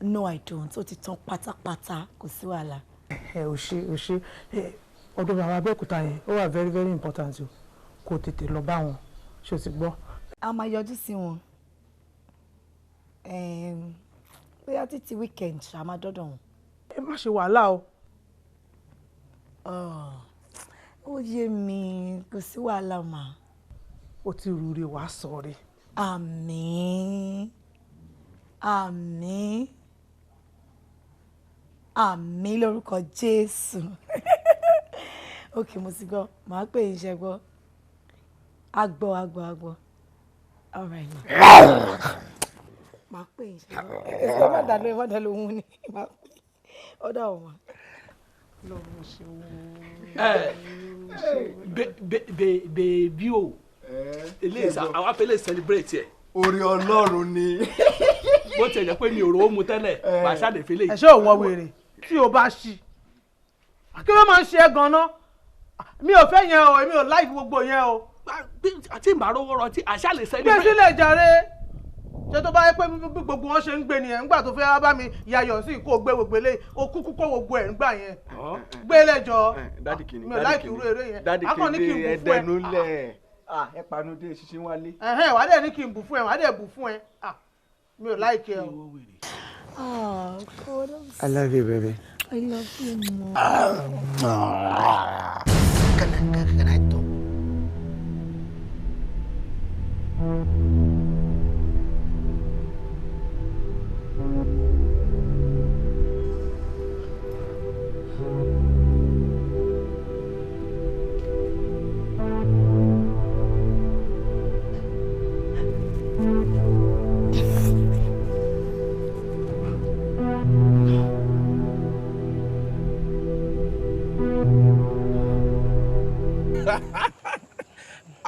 No, I don't. Ó ti tán pátápátá, kò sí wàhálà. Ò ṣe. Ọ̀dọ̀ bàbá Abẹ́òkúta yẹn, ó wà very very important o. Kò tètè lọ bá wọn, ṣé o ti gbọ́? A máa yọjú sí wọn. Bóyá títí weekend ṣá máa dọ́dọ̀ wọn. Ẹ má ṣe wàhálà o. Ó yé mi, kò sí wàhálà mà. Ó ti rúre wá sọ̀rọ̀. Àmín lórúkọ Jésù. Ok, mo ti gbọ́, màá pè yín ṣe gbọ́. Agbọ́. All right. Màá pè yín ṣe gbọ́. Ẹ̀sìn má dá lóhùn ni. Ọ̀dọ̀ ọ̀wọ́n. Lọ́wọ́ ṣe bèbí o eléyìí àwọn afẹ́lẹ́ celebrate ẹ̀. Orí Ọlọ́run ni. Bó ti ẹ̀ jẹ́ pé mi ò rò ó mu tẹ́lẹ̀ wàá ṣáde fẹ́lẹ́. Ẹ ṣé ò wọ wèrè tí o bá ṣí kí ló máa ń ṣe é gan-an? Mi ò fẹ́ yẹn o, èmi ò láìkí gbogbo yẹn o. Àti ìbárò wọ́rọ̀ tí àṣà lè celebrate. Gbé sílẹ̀ jàre. Ṣé tó bá yẹ pé gbogbo wọn ṣe ń gbé nìyẹn nígbà tó fẹ́ wá bá mi yayọ̀ sí kó gbé gbogbo eléyìí o kúkú kó gbogbo ẹ̀ nígbà yẹn. Gbé lẹ́jọ́. Mi ò láìkí irú eré yẹn. Akọ́ ní kí n bù fún ẹ. Ẹ panu dé ṣiṣẹ́ wálé. Wà á dẹ̀ ní kí n bù fún ẹ, wà á dẹ̀ bù fún ẹ. Mi ò láìkí ẹ o. God, I love you, baby. I love you more. Can I talk?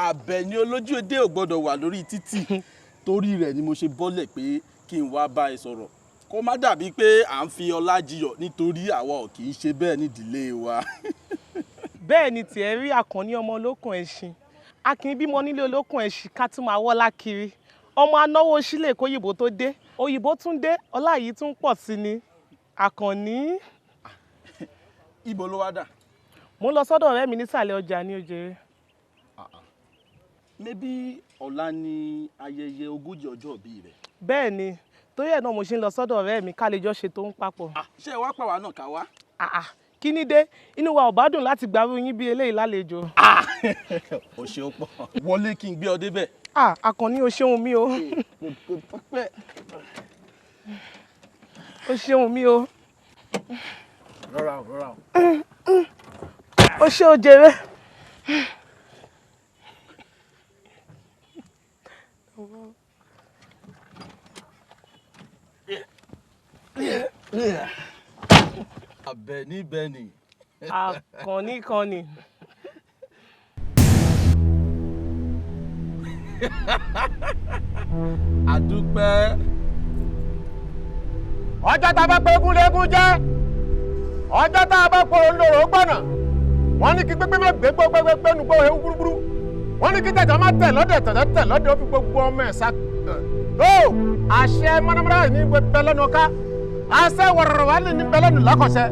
Àbẹ̀ní olójú èdè ò gbọ́dọ̀ wà lórí títì torí rẹ̀ ni mo ṣe bọ́lẹ̀ pé kí n wá bá ẹ sọ̀rọ̀ kó má dàbí pé à ń fi ọlá jiyọ̀ nítorí àwa ò kì í ṣe bẹ́ẹ̀ nídìílé wa. Bẹ́ẹ̀ ni tiẹ̀ rí Àkànní ọmọ olókùn ẹṣin a kì í bímọ nílé olókùn ẹṣin ká tún máa wọ́lá kiri ọmọ anáwó sílẹ̀ kóyìnbó tó dé òyìnbó tún dé ọlá yìí tún pọ̀ sí ni Àkànní. Ibo ló wá dà? Mo ń lọ sọ́dọ̀ ọ̀rẹ́ mi nísàlẹ̀ ọjà ní Òjèrè. Maybe ọ̀la ni ayẹyẹ ogójì ọjọ́ ìbí rẹ̀. Bẹ́ẹ̀ ni torí ẹ̀ náà mo ṣe ń lọ sọ́dọ̀ ọ̀rẹ́ mi ká lè jọ ṣe tó ń papọ̀. Ṣé ẹ wá pàwá náà ká wá? Kí ni dé inú wa ò bá dùn láti gbàrú yín bí eléyìí lálejò. O ṣe ó pọ̀ wọlé kí n gbé ọ débẹ̀. Àkànní o ṣeun mi o. O ṣeun mi o. Rọra o. O ṣe o jèrè. Àbẹ̀ní bẹ́ni. Àkànní kan ni. Àdúpẹ́. Ọjọ́ tá a bá pé egún légún jẹ́ ọjọ́ tá a bá pé olóró gbọ̀nà wọ́n ní kí gbégbé má gbé gbégbé nu gbó ewu gbúrúgbúrú wọ́n ní kí tẹ̀tẹ̀ má tẹ̀ lọ́dẹ̀ tẹ̀ lọ́dẹ̀ ó fi gbogbo ọmọ ẹ̀ sá. tó àṣẹ mọ́nàmọ́ná ní bẹ lẹ́nu ká àṣẹ wọ̀rọ̀rọ̀ wà ní bẹ lẹ́nu lákọ̀ṣẹ́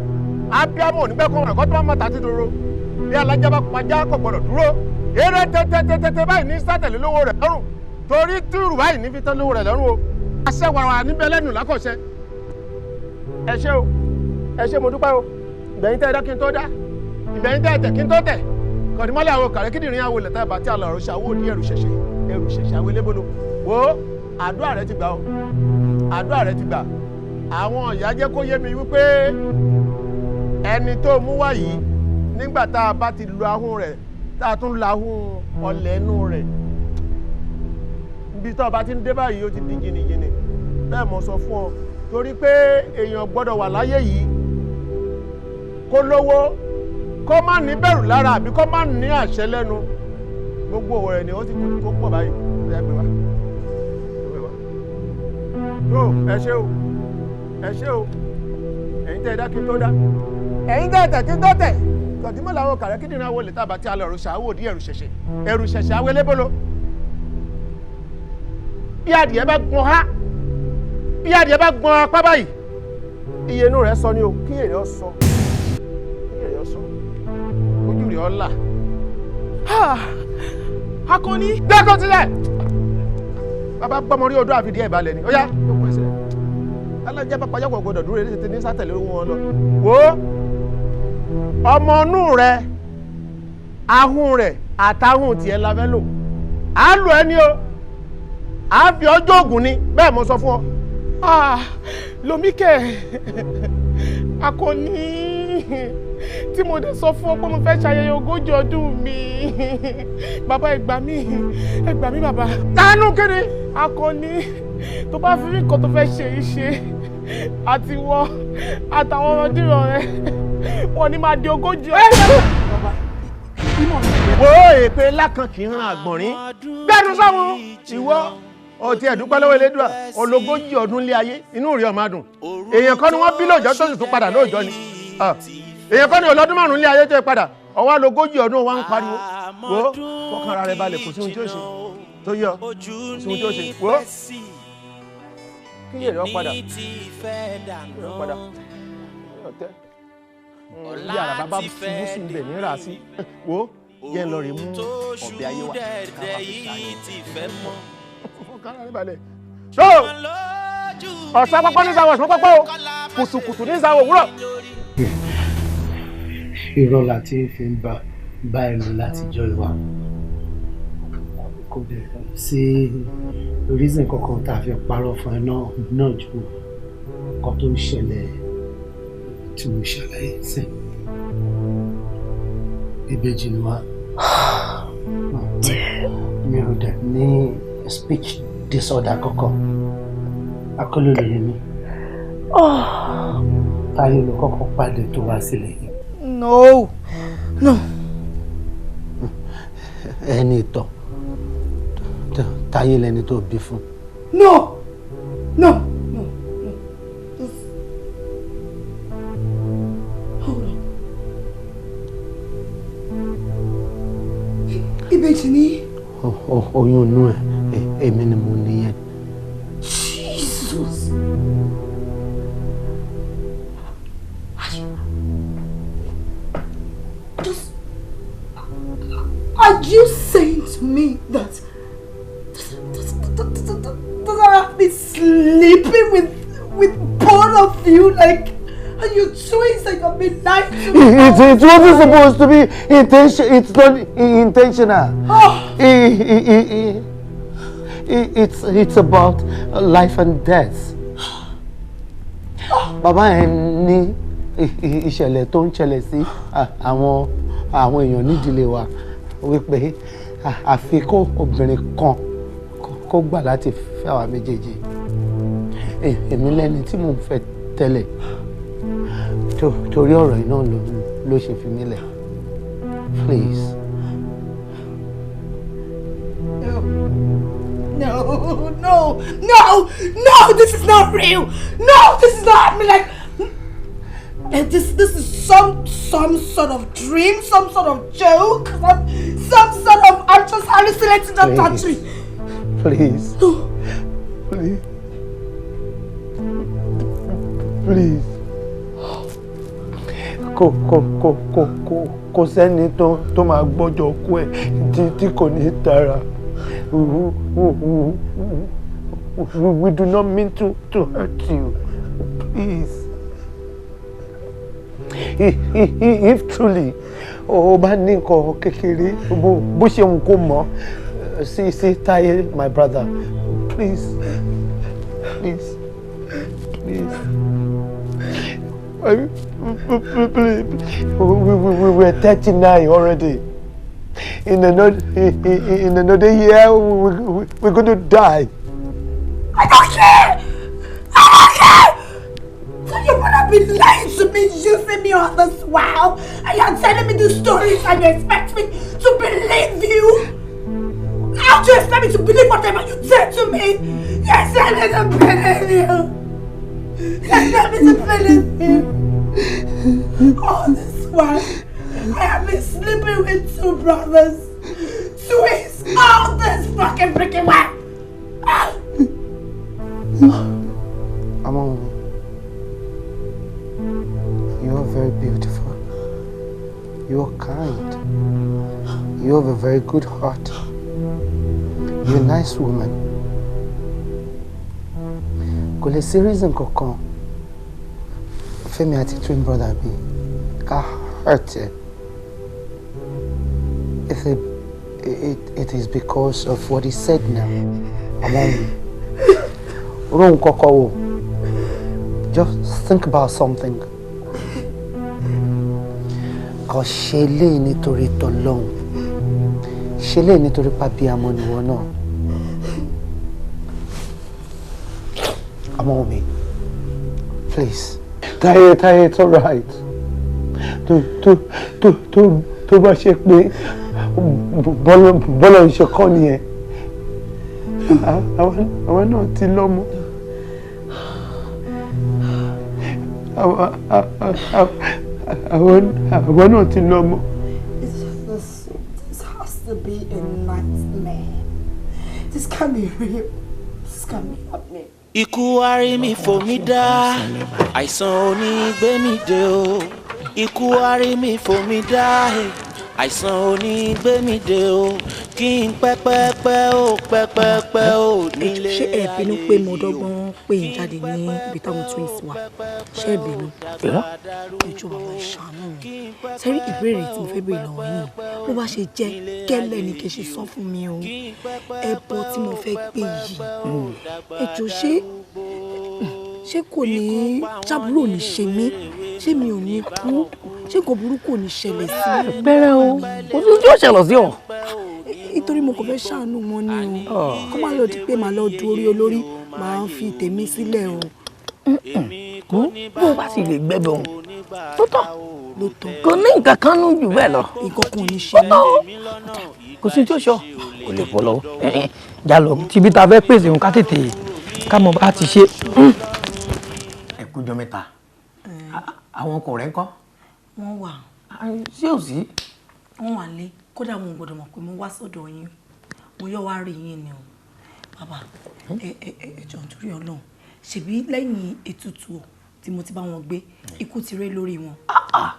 abiyamọ ò ní bẹ́ẹ̀ kọ́ ọ̀rọ̀ kọ́tọ́ má ta ti dúró bí alájà bá pàjá kò gbọdọ̀ dúró eré tètè báyìí ní sátẹ̀lé lówó rẹ̀ lọ́rùn torí túrù báyìí ní fi tán lówó rẹ̀ lọ́rùn o àṣẹ wọ̀rọ̀rọ̀ ní bẹ lẹ́nu lákọ̀ṣẹ́. ẹ ṣé mo dúpẹ́ o ìbẹ̀yìn tẹ́ ẹ dá kí n tó dá ìbẹ̀yìn tẹ́ ẹ tẹ̀ kí n tó tẹ̀ kọ̀dìmọ́lẹ̀ àwọn kàrẹ́ kíndìnrín àwọn olè tẹ́ ẹ bá tí a lọ ṣe àwọn òní ẹrù ṣẹ̀ṣẹ̀ àwọn elébolo wo àdúrà rẹ ti gbà o àdúrà rẹ ti gbà àwọn ìyá jẹ́ kó yé mi wípé ẹni tó mú wá yìí nígbà tá a bá ti lo ahọ́n rẹ̀ tá a tún lo ahọ́n ọ̀lẹ̀ inú rẹ̀ ibi tó o bá ti ń dé báyìí ó ti di jìnnìjìnnì bẹ́ẹ̀ mo sọ fún ọ torí pé èèyàn gbọ́dọ̀ wà láyé yìí kó lówó kó má ní bẹ̀rù lára àbí kó má ní àṣẹ lẹ́nu gbogbo òwò rẹ̀ ni ó ti kó pọ̀ báyìí ẹ gbé wá tó ẹ ṣé o ẹ̀yin tẹ́ ẹ dá kí n tó dá ẹ̀yin tẹ́ ẹ tẹ̀ kí n tó tẹ̀ tọ̀dímọ̀ làwọn kàrẹ́ kí nìyẹn wọlé tábà tí a lọ ẹ̀rù ṣàwò dí ẹ̀rù ṣẹ̀ṣẹ̀ awélébóló bí adìẹ bá gbọ́n há bí adìẹ bá gbọ́n apá báyìí iye inú rẹ̀ sọ ni o kí èrè ọ sọ ojú rẹ̀ ọ là. Akọni. dẹ́kun sílẹ̀ bàbá gbọ́mọ rí odó àfìdí ẹ̀ balẹ̀ ni ó yá ló pọ̀ sílẹ̀ alájẹ́ bá payọ́kọ̀ gbọdọ̀ dúró èdè tètè ní sátẹ̀lé wọn lọ. wò ó ọmọ inú rẹ ahun rẹ àtàhùn tiẹ̀ la fẹ́ lò á lò ẹ́ ní o á fi ọjọ́ ògùn ni bẹ́ẹ̀ mo sọ fún ọ. Lomike Akọni tí mo dé sọ fún ọ pé mo fẹ́ ṣayẹyẹ ogójì ọdún mi bàbá ẹ gbà mí bàbá. tánú kíni. Akọni tó bá fi rí nǹkan tó fẹ́ ṣe yìí ṣe àti wọ àtàwọn ọmọdéwọ̀ rẹ wọn ni máa di ogójì ọdún. wo èpè lákàn kì í hàn àgbọ̀nrín gbẹ́nu sáwọn ìwọ ọtí ẹ̀dúpẹ́ lọ́wọ́ Elédùà ológójì ọdún lé ayé inú rí ọmọ adùn èèyàn kan ni wọ́n bí lóòjọ́ tó sì tún padà lóòjọ́ ni èèyàn kan ní ọlọ́dún márùn-ún lé ayé tó padà ọwọ́ alógójì ọdún wa ń pariwo wo fọkàn ara rẹ balẹ̀ kò sí ohun tí ó ṣe tó yọ kò sí ohun tí ó ṣe wo kí èrè ọ padà ọtẹ bí àràbá bá ṣubú sí ibẹ̀ ní rà sí wo yẹn lọ rí mú ọ̀bẹ ayé wa káwá fi ṣàyẹ̀wò fọkàn ara rẹ balẹ̀ so ọ̀sán pápá ní sáwọ̀ ọ̀sán pápá o kùtùkùtù ní sáwọ̀ òwúrọ̀. irọ́ láti fi ń bá ẹnu látijọ́ ìwà kò dẹ̀ sí reason kankan tá a fi parọ́ fún ẹ náà ju nǹkan tó ń ṣẹlẹ̀ tí mo ṣàlàyé sí ìbejì ni wá mi ò dẹ̀ ní speech disorder kankan akọ́lé lóye mi táyé ló kọ́kọ́ pàdé tó wá sílẹ̀ yìí. No. ẹni ìtọ̀ táyé lẹni tó bí fún. No. Hold on. Ìbejì ni. oyún inú ẹ èmi ni mo níyẹn. Jesus. Are you saying to me that I have been sleeping with both of you, like, and your twins, like I've been lying to you? It wasn't supposed to be It's not intentional. It's about life and death. Bàbá ẹ̀ ní ìṣẹ̀lẹ̀ tó ń ṣẹlẹ̀ sí àwọn èèyàn nídìílé wa wípé àfi kó obìnrin kan kó gbà láti fẹ́ àwa méjèèjì èmi lẹ́ni tí mò ń fẹ́ tẹ́lẹ̀ torí ọ̀rọ̀ yìí náà ló ṣe fi mí lẹ̀ please. No, this is not real. No, this is not, I mean, like, and this is some sort of dream, some sort of joke, some sort of, I'm just hallucinating, not touching. Please. Please. Kò sẹ́ni tó máa gbọ́jọ kú ẹ̀ tí kò ní tara. We do not mean to hurt you. Please. If truly o bá ní nǹkan kékeré bó ṣe ń kó mọ́ sí Táyé my brother, please. We were 39 already. In another year, we're going to die. I don't care! So you're gonna be lying to me, using me on this wow, and you're telling me these stories and you expect me to believe you? expect me to believe whatever you said to me? You expect me to believe you? You expect me to believe you? All this while, I have been sleeping with 2 brothers. Twins all this fucking freaking while. Among you are very beautiful. You are kind. You have a very good heart. You're a nice woman. Kò lè sí reason kankan Fẹ́mi àti twin brother mi ká hurt ẹ. It is because of what he said now. Among wrong koko. Just think about something. Cause ṣẹlẹ̀ nítorí t'Ọlọ́run. Ṣẹlẹ̀ nítorí papi amo ni wọ́n náà. Among me. Please. Taye, it's all right. To bá ṣe pé bọ́lọ̀ ìṣe kọ́ nìyẹn. Àwọn náà ti lọ́mọ. Àwọn náà ti lọ́mọ. This has to be a nightmare. This can't be real. This can't be happening. Ikú arí mi fò mí dá, àìsàn onígbémi dé o. Ikú arí mi fò mí dá, àìsàn onígbémi dé o. Kí n pẹ́pẹ́pẹ́ ó pẹ́pẹ́pẹ́ ó nílé ayé. Ṣé ẹ bínú pé mo dọ́gbọ́n pé ń jáde ní ibi táwọn twins wà? Ṣé ẹ bínú? Ẹjọ́ bàbá ìṣàánú mi. Sẹ́rí ìbéèrè tí mo fẹ́ béèrè lọ́wọ́ yín. Bó bá ṣe jẹ́ gẹ́lẹ́ ni kí ẹ ṣe sọ fún mi o. Ẹbọ tí mo fẹ́ gbé yìí. Ẹjọ́ ṣé kò ní jábúrò ní ṣe mí? Ṣé mi ò ní kú? Ṣé nǹkan burúkú ò ní ṣẹlẹ̀ sí mi? Bẹ́rẹ̀ o, ojú tí ó ṣẹlẹ̀ sí ọ. Nítorí mo kò fẹ́ ṣàánú wọn ni o. Kó má lọ di pé màá lọ du orí olórí, màá fi tèmi sílẹ̀ o. Bó bá sì lè gbẹ́bẹ̀ òun, tó tán. Kò ní nǹkan kan nù jù bẹ́ẹ̀ lọ. Nǹkan kan ò ní ṣe mí. Kò sí tí ó ṣọ, kò lè bọ́ lọ́wọ́. Já lọ, tíbi ta fẹ́ pèsè òun ká tètè ká mọ̀ bá ti ṣe. Ẹ kújọ mẹ́ta. Àwọn ọkọ rẹ̀ ń kọ́? Wọ́n wà. Ṣé ò sí? Wọ́n wà lé. Kódà mo gbọ́dọ̀ mọ̀ pé mo wá sọ́dọ̀ yín. Mo yọ wá rí yín ni o. Bàbá, ẹ jọ̀ọ́ nítorí Ọlọ́run. Ṣèbí lẹ́yìn ètùtù tí mo ti bá wọn gbé, ikú ti ré lórí wọn.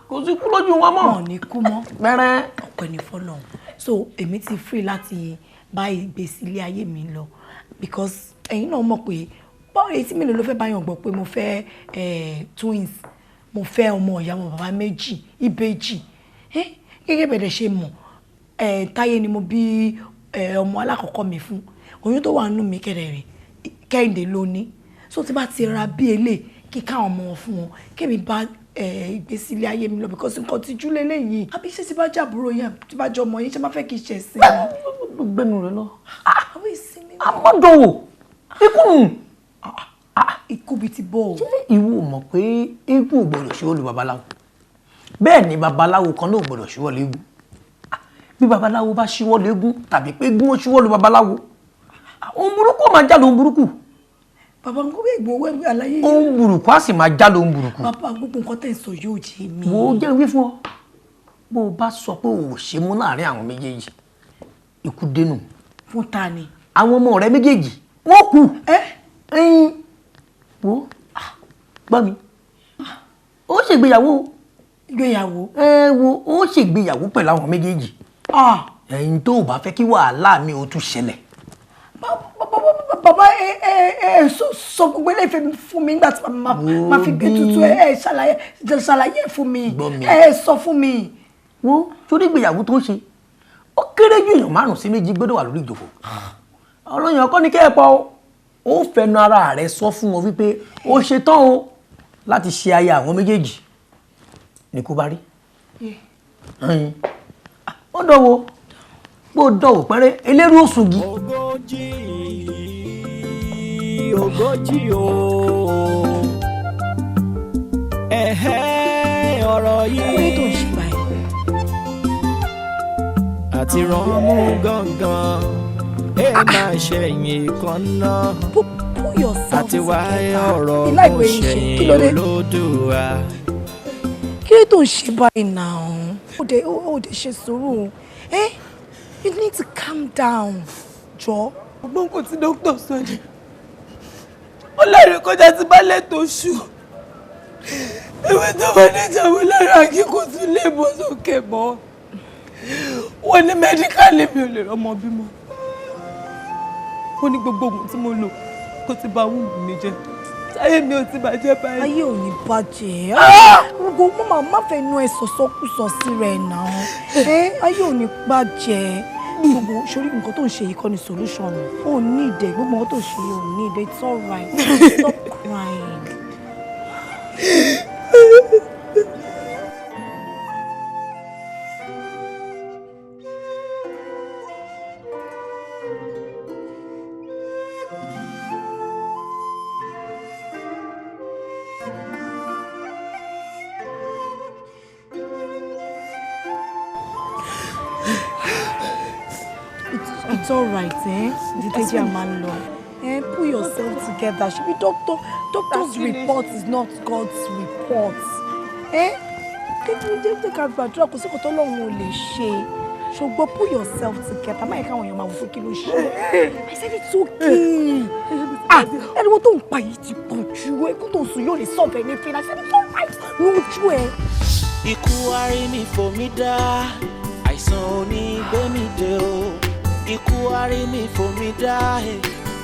Kò sí kú lójú wọn mọ́. Wọn ò ní kú mọ́. Bẹ́rẹ̀. Ọpẹ́ ni fọ́lọ́run. So èmi ti free láti bá ìgbésí ilé ayé mi lọ because ẹ̀yin náà mọ̀ pé báwo etí mélòó ló fẹ́ báyọ̀ gbọ́ pé mo fẹ́ twins, mo fẹ́ ọmọ ìyá wọn bàbá méjì, ìbejì. Gẹ́gẹ́ bẹ̀rẹ̀ ṣe mọ̀ Táyé ni mo bí ọmọ alákọ̀ọ́kọ́ mi fún. Oyún tó wà nínú mi kẹ̀rẹ̀ Kẹ́hìndé ló ní. So tí bá ti ra bí elé kí káwọn ọmọ wọn fún wọn kémi bá ìgbésí ilé ayé mi lọ because nǹkan ti jú lélẹ́yìn. Àbí ṣé tí bá jàbúrò yẹn tí bá jọ ọmọ yín ṣé máa fẹ́ kí n ṣe sí i. Gbẹ́nu rẹ lọ. Àwọn ìsinmi náà. Àmọ́dọ̀wò ikú nù. Ikú bíi ti bọ́ o. Ṣé ìwọ mọ̀ pé eégún ò gbọdọ̀ ṣíwọ́ lu babaláwo? Bẹ́ẹ̀ ni babaláwo kan náà ò gbọdọ̀ ṣíwọ́ lu eégún. Bí babaláwo bá ṣíwọ́ lu eégún tàbí pé eégún ó ṣíwọ́ lu babaláwo, ohun burúkú ó máa já lóhun burúkú. Bàbá ń gbé ìgbò wẹ́wẹ́ àlàyé. Ohun burúkú á sì máa já lóhun burúkú. Bàbá gbogbo nǹkan tẹ̀ ń sọ yóò jẹ mí. Wo jẹ́ ìwé fún ọ. Bó o bá sọ pé o ò ṣe mú láàrin àwọn méjèèjì, ikú dénú. Fún ta ni? Àwọn ọmọ rẹ méjèèjì wọ́n kú. Wo gbọ́ mi. Ó ṣègbéyàwó. Ìgbéyàwó? Wo ó ṣègbéyàwó pẹ̀lú àwọn méjèèjì. Ẹ̀yin tó o bá fẹ́ kí wàhálà mi ó tún ṣẹlẹ̀. Bàbá sọ gbogbo ilé ìfẹ́ fún mi nígbà tí màá fi gbé tutù ṣàlàyé fún mi. Sọ fún mi. Wo sórí ìgbéyàwó tó ń ṣe ó kéré ju èèyàn 5 sí 2 gbọ́dọ̀ wà lórí ìjòkó. Ọ̀rọ̀ èèyàn kọ́ ni kẹ́ ẹ pọ̀ ó fẹnu ara rẹ̀ sọ fún wọn wípé ó ṣe tán o láti ṣe aya àwọn méjèèjì ní kó bá rí. Ó dọ̀wọ́ bó dọ̀wọ́ pẹ́rẹ́ eléru òsùnjì. Ogoji o ọ̀rọ̀ yìí àti rànmú gangan máa ṣẹ̀yìn kan náà. Pull yourself àti wáyé ọ̀rọ̀ together. kò ṣẹ̀yìn olódùà. Kí ló tó ń ṣe báyìí náà? Ó dé ṣe sùúrù. You need to calm down. Jọ. Ọgbọ́n kò tí dókítà sọ ni. Ó lẹ́rìí kọjá tí bá lẹ́tọ̀ọ́ ṣù. Ewé tó bá ní ìjàmbá lára kí kò tún lè bọ́ sókè mọ́. Wọ́n ní mẹ́díkálì mi ò lè rọ́mọ bímọ. Wọ́n ní gbogbo oògùn tí mo lò kó ti bà wúùbù mi jẹ́. Táyé mi ò ti bàjẹ́ báyìí. Ayé ò ní bàjẹ́. Gbogbo mama má fẹ́ nu ẹ sọ̀sọ́kùsọ sí rẹ̀ náà. Ayé ò ní bàjẹ́. Gbogbo sórí nǹkan tó ń ṣe yìí kọ́ ni solution. O ò ní ìdẹ gbogbo nǹkan tó ń ṣe yìí ò ní ìdẹ. It's all right. Stop crying. It's all right, Diteji Amanlo. Pull yourself together. Should be doctor's report is not God's report. Take a gbàdúrà kò sí kò tó lọ́hùn ò lè ṣe. Ṣùgbọ́n pull yourself together. Má yẹ káwọn èèyàn máa wò fún kí ló ṣe. I said it's okay. Ẹni wọ́n tó ń pa yìí ti pọ̀ jù. Ẹkún tó ń sùn yóò lè solve anything. I said it's all right. Lójú ẹ. Ikú arí mi fò mí dá, àìsàn onígbémi dé o. Ikú arí mi fò mí dá,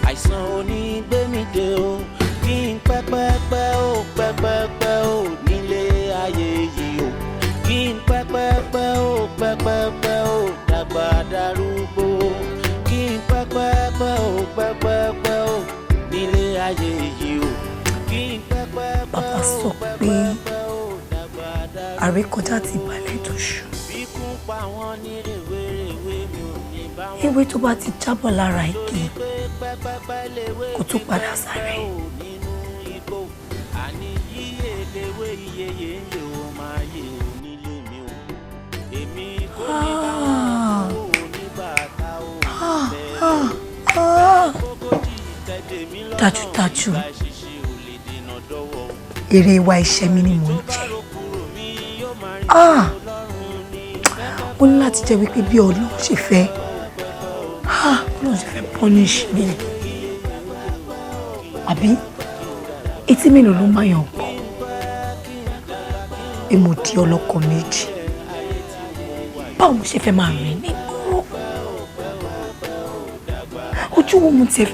àìsàn onígbémi dé o. Kí n pẹ́pẹ́pẹ́ o, pẹ́pẹ́pẹ́ o, nílé ayé yìí o. Kí n pẹ́pẹ́pẹ́ o, pẹ́pẹ́pẹ́ o, dàgbà darúgbó. Kí n pẹ́pẹ́pẹ́ o, pẹ́pẹ́pẹ́ o, nílé ayé yìí o. Kí n pẹ́pẹ́pẹ́ o, pẹ́pẹ́pẹ́ o, dàgbà darúgbó. Àrékọjá ti balẹ̀ tó ṣù. Ewé tó bá ti jábọ̀ lára igi kò tún padà sáré. Dájúdájú èrè ìwà iṣẹ́ mi ni mò ń jẹ. Mo ní láti jẹ́ wípé bí Ọlọ́run ṣe fẹ́ Ọlọ́run ṣe fẹ́ punish mi. Àbí etí mélòó ló máa yàn gbọ́ pé mo di ọlọ́kọ méjì. Báwo mo ṣe fẹ́ máa rìn ní gbòòrò? Ojú wo mo tẹ̀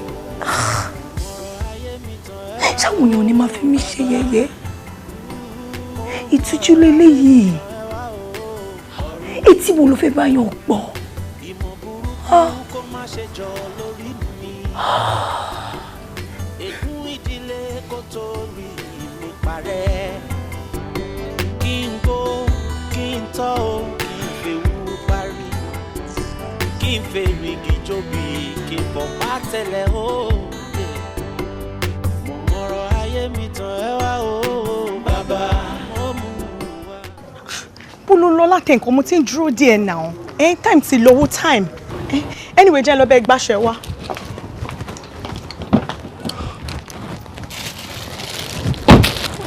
ṣáwọn èèyàn ni máa fi mí ṣe yẹ̀yẹ́? Ìtújú lélẹ́yìí. Etí wo ló fẹ́ bá yàn gbọ́? Ègún ìdílé kò torí mi parẹ́. Kí n gbó, kí n tọ́ o, kí n fèwú parí. Kí n fèrègì jóbi, kí n bọ̀ bá tẹ̀lé o. Mo mọ̀rọ̀ ayé mi tán ẹ wá o, bàbá. Bólú lọ láti nǹkan mo ti ń dúró díẹ̀ náà. Time ti lówó time. Anyway, jẹ́ lọ bẹ́ẹ̀ gbàṣẹ wá.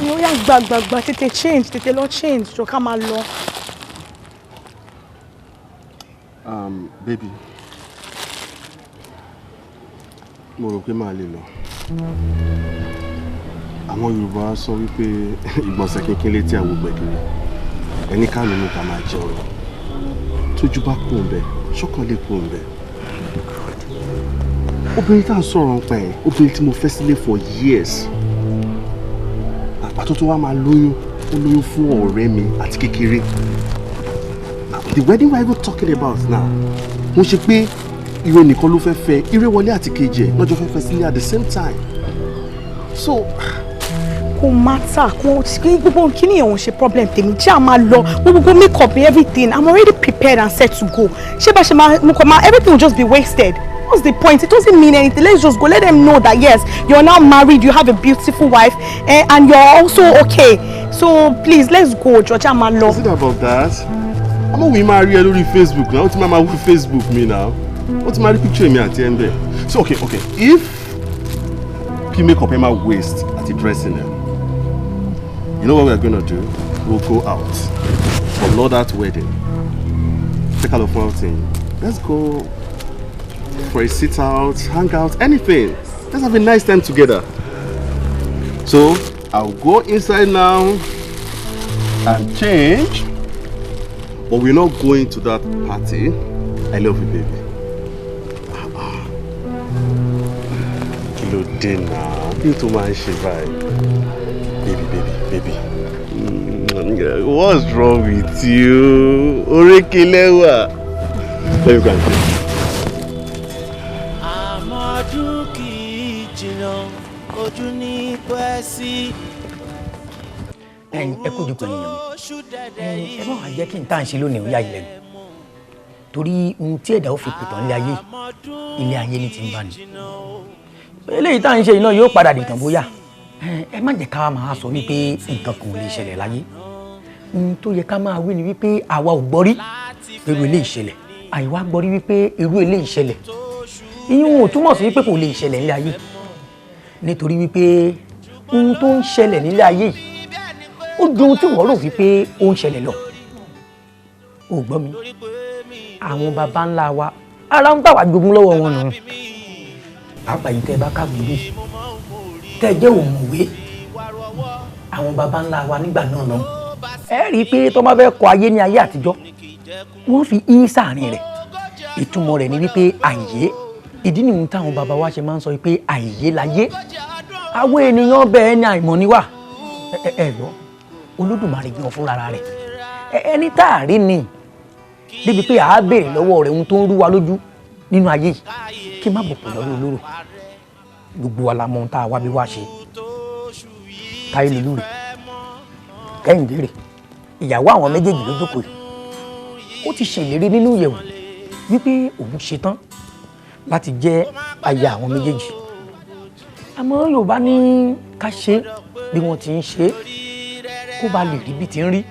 Ó yá gbàgbàgbà tètè change tètè lọ change jọ ká máa lọ. Baby, mo rò pé màá lè lọ. Àwọn Yorùbá sọ wípé ìgbọ̀nsẹ̀ kékeré létí àwo gbẹ̀gìrì. Ẹni ká lónìí ká máa jẹun lọ. Tójú bá kú ń bẹ, ṣọ́kàn lè kú ń bẹ. Obìnrin tá à ń sọ̀rọ̀ nípa ẹ̀, obìnrin tí mo fẹ́ sílé for years. Àpàtó tó wá máa lóyún, ó lóyún fún ọ̀rẹ́ mi àti kékeré. The wedding we are talking about now, mo ṣe pé Ire nìkan ló fẹ́ fẹ́, Ire wọlé àti kejì ẹ̀ lọ́jọ́ fẹ́ fẹ́ sílé at the same time. So kò matter kò gbogbo kíní ẹ̀wọ̀n ṣe problem tèmi jẹ́ à máa lọ gbogbo make up everything I'm already prepared and set to go. Ṣé bá ṣe máa everything will just be wasted. What's the point? It doesn't mean anything. Let's just go. Let them know that yes, you're now married, you have a beautiful wife, and you're also okay. So please, let's go, Georgia Malo. Is it about that? I'm not married on Facebook now. What's my Facebook me now? What's my picture me at the end there? So okay. If you make up my waist at the dressing room, you know what we're gonna do? We'll go out. But not that wedding. Take a look for thing. Let's go for a sit out, hang out, anything. Let's have a nice time together. So I'll go inside now and change. But we're not going to that party. I love you, baby. Kilo dinner. You too much, baby. What's wrong with you? Orekelewa. Let me go and come. Ẹ kú jókòó ènìyàn mi. Ẹ má wá jẹ́ kí n tá à ń ṣe lónìí ó yá ilẹ̀ mi. Torí ohun tí ẹ̀dá ó fi pìtàn ilé ayé ní ti ń bá ní. Eléyìí tá à ń ṣe iná yóò padà dìtàn bóyá. Ẹ má jẹ́ ká máa sọ wípé nǹkan kan ò lè ṣẹlẹ̀ láyé. Ohun tó yẹ ká máa wí ni wípé àwa ò gbọ́ rí irú eléyìí ṣẹlẹ̀. Àìwá gbọ́ rí wípé irú eléyìí ṣẹlẹ̀. Ìyẹn ò túmọ̀ sí wípé kò lè ṣẹlẹ̀ nílé ayé. Nítorí wípé ohun tó ń ṣẹlẹ̀ nílé ayé yìí ó ju ohun tí wọ́n rò wípé ó ń ṣẹlẹ̀ lọ. Ò gbọ́ mi. Àwọn baba ńlá wa ara ń tàwa jogún lọ́wọ́ wọn nù. Pàápàá yìí tẹ́ bá káàbùrú tẹ́ jẹ́ òmùwé àwọn baba ńlá wa nígbà náà lọ. Ẹ rí i pé tó bá fẹ́ kọ ayé ní ayé àtijọ́ wọ́n fi í sáàrin rẹ̀. Ìtumọ̀ rẹ̀ ni wípé àìyé. Ìdí nìyí táwọn baba wa ṣe máa ń sọ wípé àìyé láyé. Àwọn ènìyàn bẹ́ẹ̀ ni àìmọ̀ ni wà. Ẹ lọ Olódùmarè gan fúnra rẹ̀. Ẹni tá a rí ni débi pé àá béèrè lọ́wọ́ rẹ̀ ohun tó ń rú wa lójú nínú ayé yìí kí má bọ̀ pọ̀ lọ́rọ̀ olóró. Gbogbo wa la mọ ohun tá a wá bí wá ṣe. Táyé lulú rẹ̀ Kẹ́hìndé rẹ̀ ìyàwó àwọn méjèèjì ló jókòó yìí. Ó ti ṣèlérí nínú ìyẹ̀wò wípé òun ṣetán láti jẹ́ aya àwọn méjèèjì. Àmọ́ Yorùbá ní ká ṣe bí wọ́n ti ń ṣe kó ba lè rí bí ti ń rí.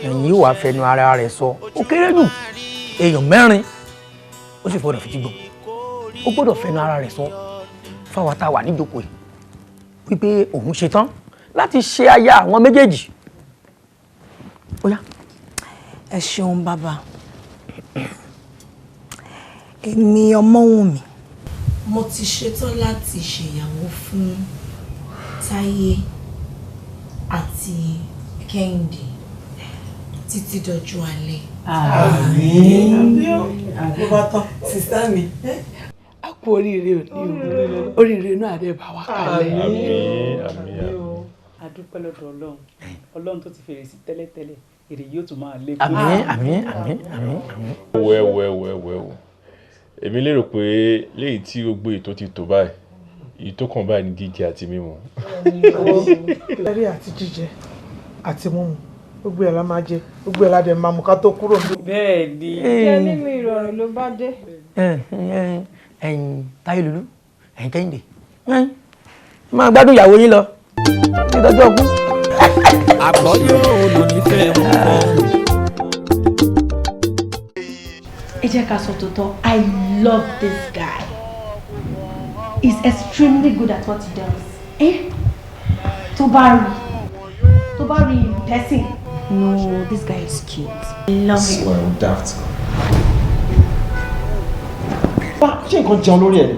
Ẹ̀yin yóò wá fẹnu ara rẹ̀ sọ ó kéré jù èèyàn 4 ó sì gbọ́dọ̀ fi ti gbọ́. Ó gbọ́dọ̀ fẹnu ara rẹ̀ sọ fáwọn tá a wà níjókòó yìí wípé òun ṣetán láti ṣe aya àwọn méjèèjì. Ó yá. Ẹ ṣeun bàbá. Èmi Ọmọ́wùnmí. Mo ti ṣetán láti ṣèyàwó fún Táyé àti Kẹ́hìndé títí dọjọ́ alẹ́. Àmín. Àbí bá tán. Sísá mi. A kú oríire òní o. Oríire náà dé bá wa kalẹ̀. Àmín. A dúpẹ́ lọ́dọ̀ Ọlọ́run. Ọlọ́run tó ti fèrè sí tẹ́lẹ̀tẹ́lẹ̀ èrè yóò tún máa lé. Àmín. Wẹ́wẹ́. Èmi lérò pé léyìí tí ó gbé ètò ti tò báyìí èyí tó kàn báyìí ní jíjẹ àti mímu. Lẹ́rí àti jíjẹ àti mímu gbogbo ẹ̀ la máa jẹ gbogbo ẹ̀ la dẹ̀ máa mú ká tó kúrò ní. Bẹ́ẹ̀ ni. Jẹ́ nínú ìrọ̀rùn ló bá dé. Ẹ̀yin Táyé lulú ẹ̀yin Kẹ́hìndé máa gbádùn ìyàwó yín lọ nídọ́jọ́ ọkú. Àgbọ̀yé olùnífẹ́ mú kọ́. Ẹ jẹ́ ká sọ tòótọ́, I love this guy. He's extremely good at what he does. Tó bá rí in person. No, this guy is cute. I love him. Well, daft. Ṣé nǹkan jẹun lórí ẹ̀ ni?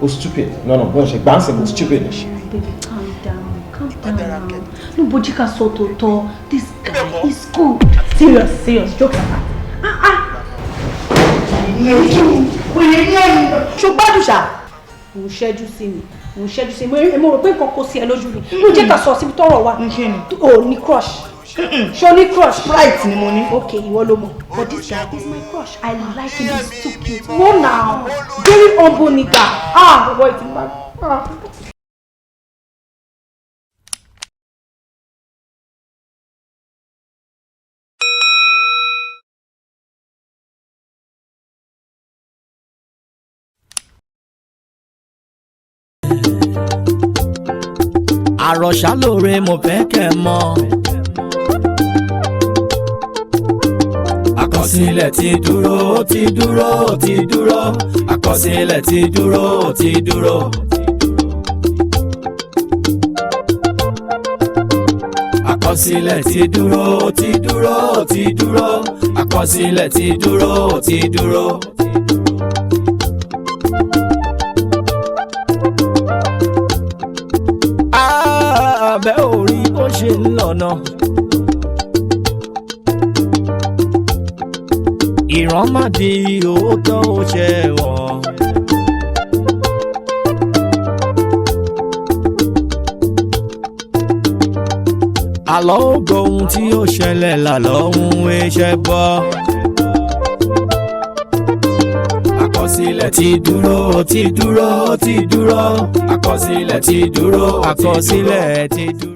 O stupid. No, bọ́n ṣe gbáǹsì kò stupid. Baby, calm down. No, bójú ká sọ tòótọ́, this guy is good. Serious, joke apart. Ṣùgbọ́n àdùsà, mo ṣẹ́jú sí mi, mo rò pé nǹkan kò sí ẹ lójú ni. Mo jẹ́ ká sọ síbi tọ́rọ̀ wa. O ní crush. Ṣo ní crush? Sprite ni mo ní. Okay, ìwọ ló mọ̀. But this guy is my crush. I like him, he's too cute. No now, very humble nigga. Boy, it's mad. Àròṣà lóore mo fẹ́ kẹ́ mọ̀. àkọsílẹ̀ ti dúró ti dúró ti dúró àkọsílẹ̀ ti dúró ti dúró. àkọsílẹ̀ ti dúró ti dúró ti dúró àkọsílẹ̀ ti dúró ti dúró. Abẹ́ orí bó ṣe ń lọ́nà. Ìran má di òótọ́ ó ṣe wọ̀n. Àlọ́ ògo ohun tí ó ṣẹlẹ̀ lálọ́ ohun iṣẹ́ bọ́. Àkọsílẹ̀ ti dúró ti dúró ti dúró àkọsílẹ̀ ti dúró àkọsílẹ̀ ti dúró.